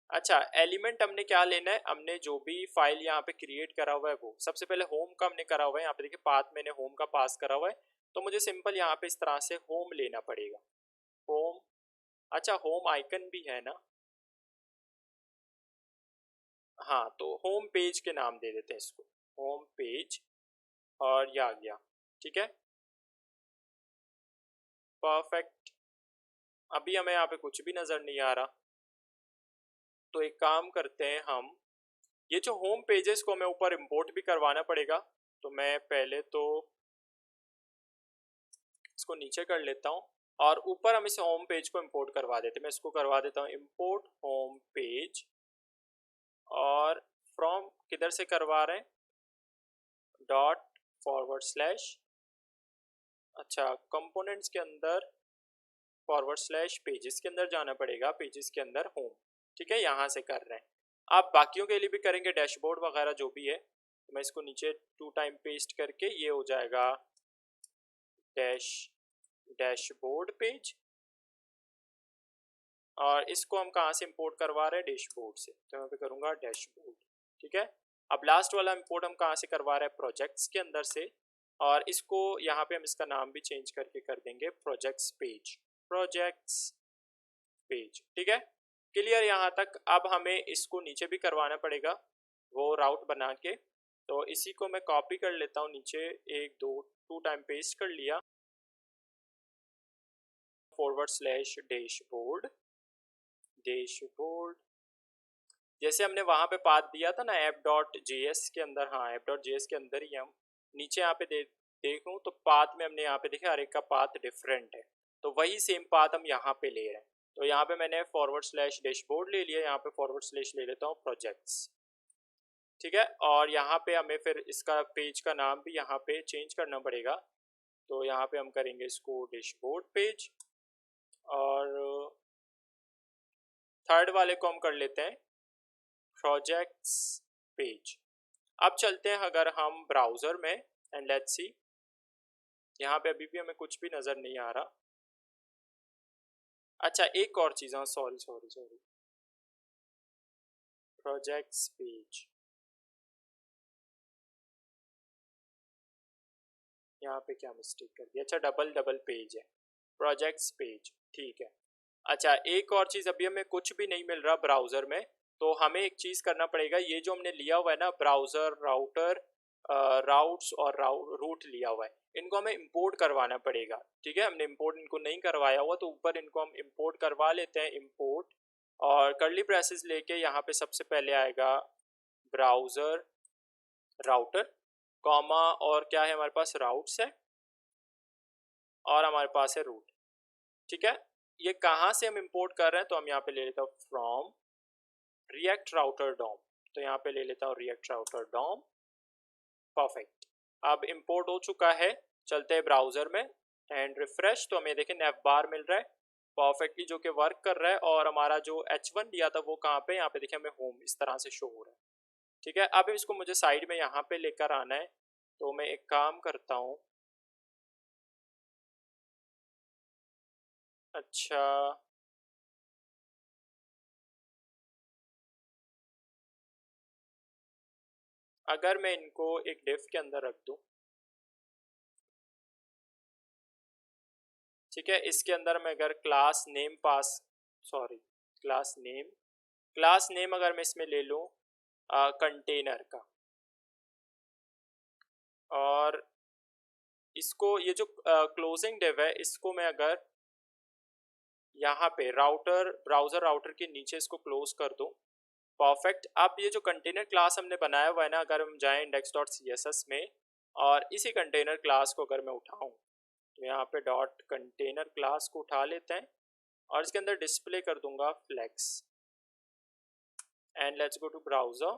A: अच्छा, एलिमेंट हमने क्या लेना है, हमने जो भी फाइल यहाँ पे क्रिएट करा हुआ है वो सबसे पहले होम का हमने करा हुआ है। यहाँ पे देखिए पाथ मैंने होम का पास करा हुआ है, तो मुझे सिंपल यहाँ पे इस तरह से होम लेना पड़ेगा। होम, अच्छा होम आइकन भी है ना, हाँ, तो होम पेज के नाम दे देते हैं इसको, होम पेज, और ये आ गया। ठीक है, परफेक्ट। अभी हमें यहाँ पे कुछ भी नज़र नहीं आ रहा, तो एक काम करते हैं हम, ये जो होम पेजेस को हमें ऊपर इंपोर्ट भी करवाना पड़ेगा। तो मैं पहले तो इसको नीचे कर लेता हूँ और ऊपर हम इसे होम पेज को इंपोर्ट करवा देते हैं। मैं इसको करवा देता हूँ इंपोर्ट होम पेज, और फ्रॉम किधर से करवा रहे हैं, डॉट फॉरवर्ड स्लैश, अच्छा कंपोनेंट्स के अंदर फॉरवर्ड स्लैश पेजेस के अंदर जाना पड़ेगा, पेजेस के अंदर होम। ठीक है, यहाँ से कर रहे हैं। आप बाकियों के लिए भी करेंगे, डैशबोर्ड वगैरह जो भी है, तो मैं इसको नीचे 2 टाइम पेस्ट करके ये हो जाएगा डैशबोर्ड पेज, और इसको हम कहाँ से इंपोर्ट करवा रहे हैं, डैशबोर्ड से, तो मैं पे करूँगा डैशबोर्ड। ठीक है, अब लास्ट वाला इंपोर्ट हम कहाँ से करवा रहे हैं, प्रोजेक्ट्स के अंदर से, और इसको यहाँ पे हम इसका नाम भी चेंज करके कर देंगे प्रोजेक्ट्स पेज, प्रोजेक्ट्स पेज। ठीक है, क्लियर यहाँ तक। अब हमें इसको नीचे भी करवाना पड़ेगा वो राउट बना के, तो इसी को मैं कॉपी कर लेता हूँ नीचे, 2 टाइम पेस्ट कर लिया, फॉरवर्ड स्लैश डैशबोर्ड, डैशबोर्ड जैसे हमने वहाँ पे पाथ दिया था ना app.js के अंदर, हाँ app.js के अंदर ही हम नीचे यहाँ पे देखूँ तो पाथ में हमने यहाँ पे देखा हर एक का पाथ डिफरेंट है, तो वही सेम पाथ हम यहाँ पे ले रहे हैं। तो यहाँ पे मैंने फॉरवर्ड स्लैश डैशबोर्ड ले लिया, यहाँ पे फॉरवर्ड स्लैश ले लेता हूँ प्रोजेक्ट्स। ठीक है, और यहाँ पे हमें फिर इसका पेज का नाम भी यहाँ पे चेंज करना पड़ेगा, तो यहाँ पे हम करेंगे इसको डैशबोर्ड पेज, और थर्ड वाले को हम कर लेते हैं प्रोजेक्ट्स पेज। अब चलते हैं अगर हम ब्राउज़र में, एंड लेट्स सी, यहाँ पे अभी भी हमें कुछ भी नज़र नहीं आ रहा। अच्छा, एक और चीज़, हाँ सॉरी, प्रोजेक्ट्स पेज, यहाँ पे क्या मिस्टेक कर दी, अच्छा डबल पेज है, प्रोजेक्ट्स पेज। ठीक है, अच्छा एक और चीज़, अभी हमें कुछ भी नहीं मिल रहा ब्राउज़र में, तो हमें एक चीज़ करना पड़ेगा, ये जो हमने लिया हुआ है ना ब्राउज़र राउटर राउट्स और रूट लिया हुआ है, इनको हमें इंपोर्ट करवाना पड़ेगा। ठीक है, हमने इंपोर्ट इनको नहीं करवाया हुआ, तो ऊपर इनको हम इंपोर्ट करवा लेते हैं, इंपोर्ट और कर्ली ब्रेसेस लेके यहाँ पे सबसे पहले आएगा ब्राउज़र राउटर कॉमा और क्या है हमारे पास राउट्स है और हमारे पास है रूट। ठीक है, ये कहाँ से हम इंपोर्ट कर रहे हैं, तो हम यहाँ पे ले लेता हूँ फ्रॉम रिएक्ट राउटर डॉम, तो यहाँ पे ले लेता हूँ रिएक्ट राउटर डॉम। परफेक्ट, अब इंपोर्ट हो चुका है। चलते हैं ब्राउज़र में एंड रिफ्रेश, तो हमें देखें नेव बार मिल रहा है परफेक्टली जो कि वर्क कर रहा है, और हमारा जो H1 दिया था वो कहाँ पे, यहाँ पे देखिए हमें होम इस तरह से शो हो रहा है। ठीक है, अब इसको मुझे साइड में यहाँ पे लेकर आना है, तो मैं एक काम करता हूँ। अच्छा, अगर मैं इनको एक डिफ के अंदर रख दूँ, ठीक है, इसके अंदर मैं अगर क्लास नेम क्लास नेम अगर मैं इसमें ले लूँ कंटेनर का, और इसको ये जो क्लोजिंग डिव है इसको मैं अगर यहाँ पे ब्राउज़र राउटर के नीचे इसको क्लोज कर दूँ। परफेक्ट, अब ये जो कंटेनर क्लास हमने बनाया हुआ है ना, अगर हम जाएं index.css में और इसी कंटेनर क्लास को अगर मैं उठाऊं, तो यहाँ पे डॉट कंटेनर क्लास को उठा लेते हैं और इसके अंदर डिस्प्ले कर दूंगा flex and let's go to browser.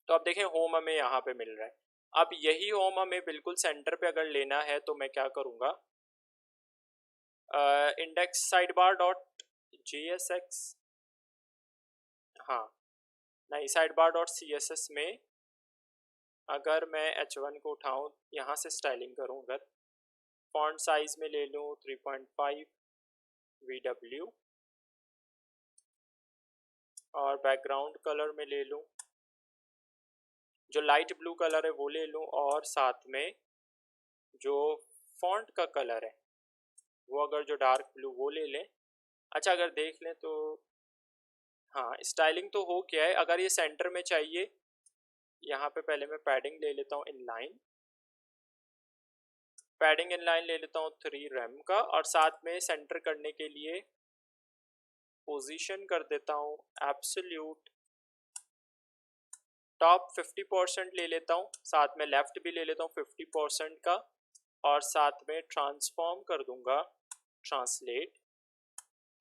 A: तो अब देखें होम हमें यहाँ पे मिल रहा है। अब यही होम हमें बिल्कुल सेंटर पे अगर लेना है तो मैं क्या करूँगा, index side bar dot JSX, हाँ नहीं, साइड बार डॉट CSS में अगर मैं H1 को उठाऊँ, यहाँ से स्टाइलिंग करूँ, अगर फॉन्ट साइज में ले लूँ 3.5 VW और बैकग्राउंड कलर में ले लूँ जो लाइट ब्लू कलर है वो ले लूँ, और साथ में जो फॉन्ट का कलर है वो अगर जो डार्क ब्लू वो ले लें। अच्छा, अगर देख लें तो हाँ स्टाइलिंग तो हो गया है। अगर ये सेंटर में चाहिए, यहाँ पे पहले मैं पैडिंग ले लेता हूँ इनलाइन, पैडिंग इनलाइन ले लेता हूँ 3 rem का, और साथ में सेंटर करने के लिए पोजीशन कर देता हूँ एब्सोल्यूट टॉप 50% ले लेता हूँ, साथ में लेफ्ट भी ले लेता हूँ 50% का, और साथ में ट्रांसफॉर्म कर दूंगा ट्रांसलेट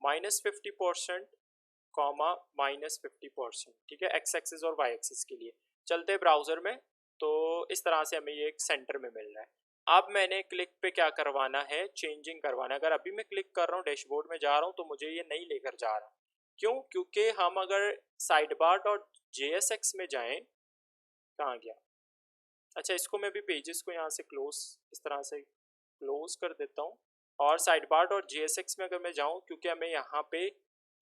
A: -50% कॉमा -50%। ठीक है, एक्स एक्सिस और वाई एक्सिस के लिए। चलते हैं ब्राउज़र में, तो इस तरह से हमें ये एक सेंटर में मिल रहा है। अब मैंने क्लिक पे क्या करवाना है, चेंजिंग करवाना है। अगर अभी मैं क्लिक कर रहा हूँ डैशबोर्ड में जा रहा हूँ तो मुझे ये नहीं लेकर जा रहा। क्यों? क्योंकि हम अगर साइडबार डॉट JSX में जाएं, कहाँ गया, अच्छा इसको मैं भी पेजेस को यहाँ से क्लोज इस तरह से क्लोज कर देता हूँ, और साइडबार डॉट JSX में अगर मैं जाऊँ, क्योंकि हमें यहाँ पे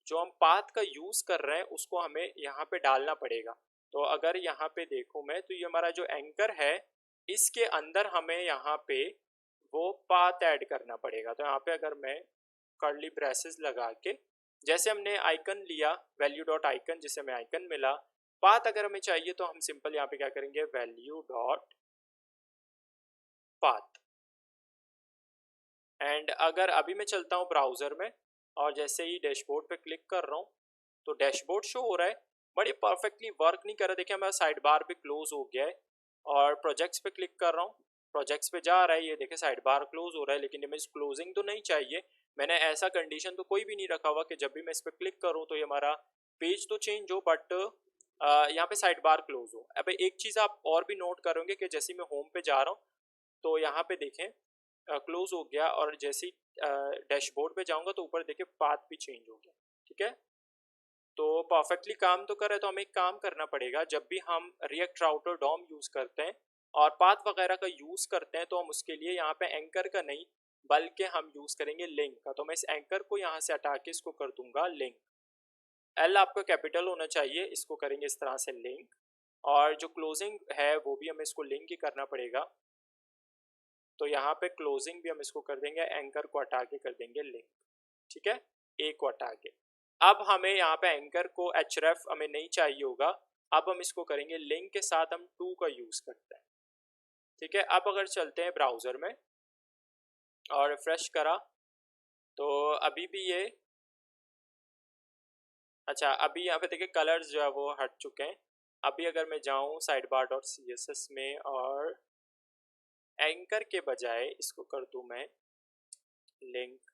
A: जो हम पाथ का यूज़ कर रहे हैं उसको हमें यहाँ पे डालना पड़ेगा। तो अगर यहाँ पे देखूँ मैं, तो ये हमारा जो एंकर है इसके अंदर हमें यहाँ पे वो पाथ ऐड करना पड़ेगा। तो यहाँ पे अगर मैं कर्ली ब्रेसेस लगा के, जैसे हमने आइकन लिया वैल्यू डॉट आइकन जिसे हमें आइकन मिला, पाथ अगर हमें चाहिए तो हम सिंपल यहाँ पे क्या करेंगे, वैल्यू डॉट पाथ। एंड अगर अभी मैं चलता हूँ ब्राउज़र में और जैसे ही डैशबोर्ड पे क्लिक कर रहा हूँ तो डैशबोर्ड शो हो रहा है, बड़ी परफेक्टली वर्क नहीं कर रहा। देखिए हमारा साइड बार भी क्लोज हो गया है, और प्रोजेक्ट्स पे क्लिक कर रहा हूँ, प्रोजेक्ट्स पे जा रहा है, ये देखिए साइड बार क्लोज हो रहा है, लेकिन हमें क्लोजिंग तो नहीं चाहिए। मैंने ऐसा कंडीशन तो कोई भी नहीं रखा हुआ कि जब भी मैं इस पर क्लिक करूँ तो ये हमारा पेज तो चेंज हो बट यहाँ पे साइड बार क्लोज हो। अब एक चीज़ आप और भी नोट करोगे कि जैसे मैं होम पे जा रहा हूँ तो यहाँ पे देखें क्लोज हो गया, और जैसे ही डैशबोर्ड पे जाऊँगा तो ऊपर देखिए पाथ भी चेंज हो गया। ठीक है, तो परफेक्टली काम तो कर रहा है। तो हमें एक काम करना पड़ेगा, जब भी हम रिएक्ट राउटर डॉम यूज़ करते हैं और पाथ वगैरह का यूज़ करते हैं, तो हम उसके लिए यहाँ पे एंकर का नहीं बल्कि हम यूज़ करेंगे लिंक का। तो मैं इस एंकर को यहाँ से हटा के इसको कर दूंगा लिंक, एल आपका कैपिटल होना चाहिए, इसको करेंगे इस तरह से लिंक, और जो क्लोजिंग है वो भी हमें इसको लिंक ही करना पड़ेगा। तो यहाँ पे क्लोजिंग भी हम इसको कर देंगे, एंकर को हटा के कर देंगे लिंक। ठीक है, ए को हटा के। अब हमें यहाँ पे एंकर को href हमें नहीं चाहिए होगा, अब हम इसको करेंगे लिंक के साथ हम टू का यूज़ करते हैं। ठीक है, अब अगर चलते हैं ब्राउज़र में और रिफ्रेश करा तो अभी भी ये अच्छा, अभी यहाँ पे देखिए कलर्स जो है वो हट चुके हैं। अभी अगर मैं जाऊँ साइड बार डॉट CSS में और एंकर के बजाय इसको कर दूँ मैं लिंक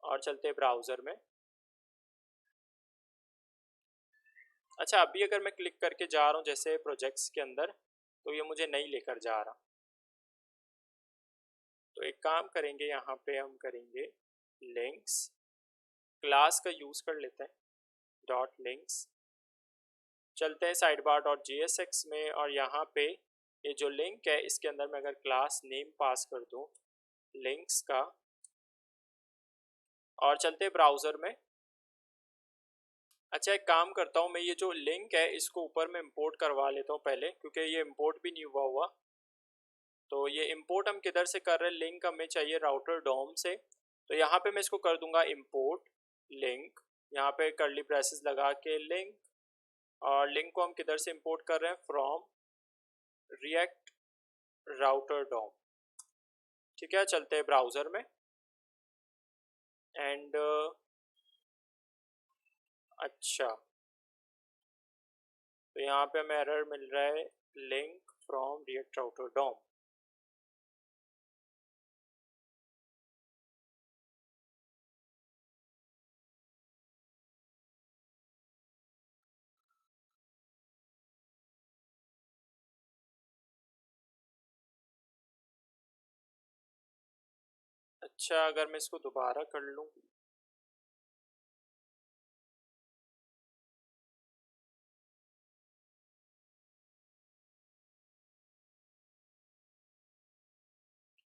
A: और चलते ब्राउज़र में। अच्छा, अभी अगर मैं क्लिक करके जा रहा हूँ जैसे प्रोजेक्ट्स के अंदर तो ये मुझे नहीं लेकर जा रहा। तो एक काम करेंगे, यहाँ पे हम करेंगे लिंक्स, क्लास का यूज़ कर लेते हैं डॉट लिंक्स। चलते हैं साइड बार डॉट JSX में और यहाँ पे ये जो लिंक है इसके अंदर मैं अगर क्लास नेम पास कर दूँ लिंक्स का और चलते ब्राउज़र में। अच्छा, एक काम करता हूँ मैं, ये जो लिंक है इसको ऊपर में इंपोर्ट करवा लेता हूँ पहले, क्योंकि ये इंपोर्ट भी नहीं हुआ। तो ये इंपोर्ट हम किधर से कर रहे हैं, लिंक हमें चाहिए राउटर डॉम से। तो यहाँ पे मैं इसको कर दूंगा इंपोर्ट लिंक, यहाँ पे कर्ली ब्रेसेस लगा के लिंक, और लिंक को हम किधर से इंपोर्ट कर रहे हैं, फ्रॉम रिएक्ट राउटर डॉम। ठीक है, चलते हैं ब्राउज़र में एंड अच्छा, तो यहाँ पे हमें एरर मिल रहा है link from React router DOM. अच्छा, अगर मैं इसको दोबारा कर लूँ,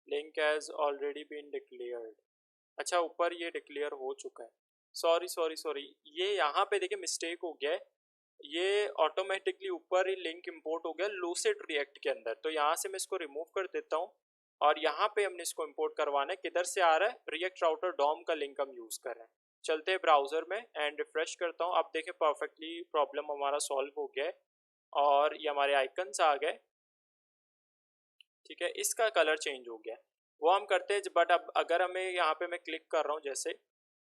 A: link has already been declared. अच्छा, ऊपर ये डिक्लेयर हो चुका है। सॉरी सॉरी सॉरी, ये यहाँ पे देखिए मिस्टेक हो गया है, ये ऑटोमेटिकली ऊपर ही लिंक इंपोर्ट हो गया लूसिड रिएक्ट के अंदर। तो यहाँ से मैं इसको रिमूव कर देता हूँ और यहाँ पे हमने इसको इंपोर्ट करवाना है, किधर से आ रहा है, रिएक्ट राउटर डॉम का लिंक हम यूज़ कर रहे हैं। चलते हैं ब्राउज़र में एंड रिफ्रेश करता हूँ। अब देखें परफेक्टली प्रॉब्लम हमारा सॉल्व हो गया है और ये हमारे आइकन्स आ गए। ठीक है, इसका कलर चेंज हो गया, वो हम करते हैं। बट अब अगर हमें यहाँ पे मैं क्लिक कर रहा हूँ जैसे,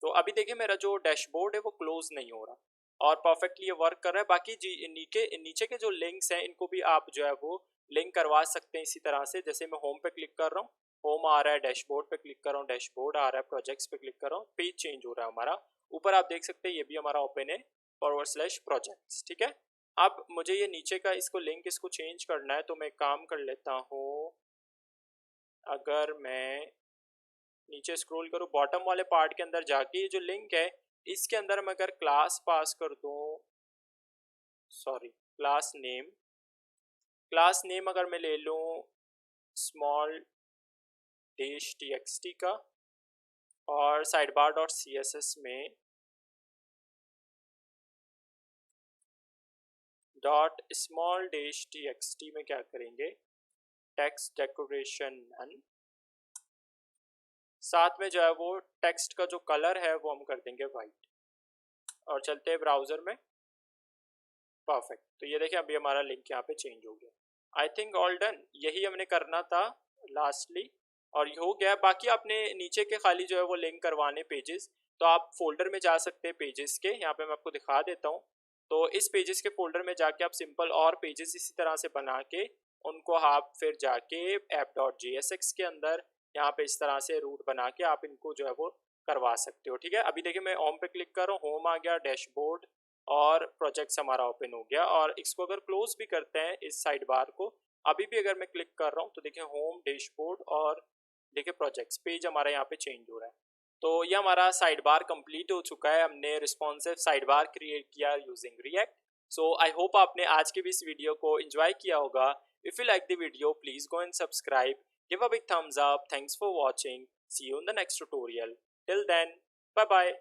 A: तो अभी देखिए मेरा जो डैशबोर्ड है वो क्लोज नहीं हो रहा और परफेक्टली ये वर्क कर रहा है। बाकी जी नीचे के जो लिंक्स हैं इनको भी आप जो है वो लिंक करवा सकते हैं इसी तरह से। जैसे मैं होम पे क्लिक कर रहा हूँ, होम आ रहा है, डैशबोर्ड पे क्लिक कर रहा हूँ, डैशबोर्ड आ रहा है, प्रोजेक्ट्स पे क्लिक कर रहा हूँ, पेज चेंज हो रहा है हमारा। ऊपर आप देख सकते हैं ये भी हमारा ओपन है /प्रोजेक्ट्स। ठीक है, अब मुझे ये नीचे का इसको लिंक इसको चेंज करना है, तो मैं काम कर लेता हूँ। अगर मैं नीचे स्क्रॉल करूँ बॉटम वाले पार्ट के अंदर जाके, ये जो लिंक है इसके अंदर मैं अगर क्लास पास कर दूँ, सॉरी क्लास नेम अगर मैं ले लूँ small -txt का और साइडबार डॉट CSS में डॉट small-txt में क्या करेंगे, टेक्स्ट डेकोरेशन नन, साथ में जो है वो टेक्स्ट का जो कलर है वो हम कर देंगे वाइट और चलते हैं ब्राउज़र में। परफेक्ट, तो ये देखिए अभी हमारा लिंक यहाँ पे चेंज हो गया। आई थिंक ऑल डन, यही हमने करना था लास्टली और ये हो गया। बाकी आपने नीचे के खाली जो है वो लिंक करवाने पेजेस, तो आप फोल्डर में जा सकते हैं पेजेस के, यहाँ पे मैं आपको दिखा देता हूँ। तो इस पेजेस के फोल्डर में जाके आप सिंपल और पेजेस इसी तरह से बना के उनको आप फिर जाके app.jsx के अंदर यहाँ पे इस तरह से रूट बना के आप इनको जो है वो करवा सकते हो। ठीक है, अभी देखिए मैं होम पे क्लिक कर रहा हूँ, होम आ गया, डैशबोर्ड और प्रोजेक्ट्स हमारा ओपन हो गया। और इसको अगर क्लोज भी करते हैं इस साइड बार को, अभी भी अगर मैं क्लिक कर रहा हूँ तो देखिए होम, डैशबोर्ड और देखिए प्रोजेक्ट्स, पेज हमारा यहाँ पे चेंज हो रहा है। तो ये हमारा साइड बार कंप्लीट हो चुका है, हमने रिस्पॉन्सिव साइड बार क्रिएट किया using react. So I hope आपने आज के भी इस वीडियो को एंजॉय किया होगा। If you like the video please go and subscribe, give a big thumbs up, thanks for watching, see you in the next tutorial, till then bye bye.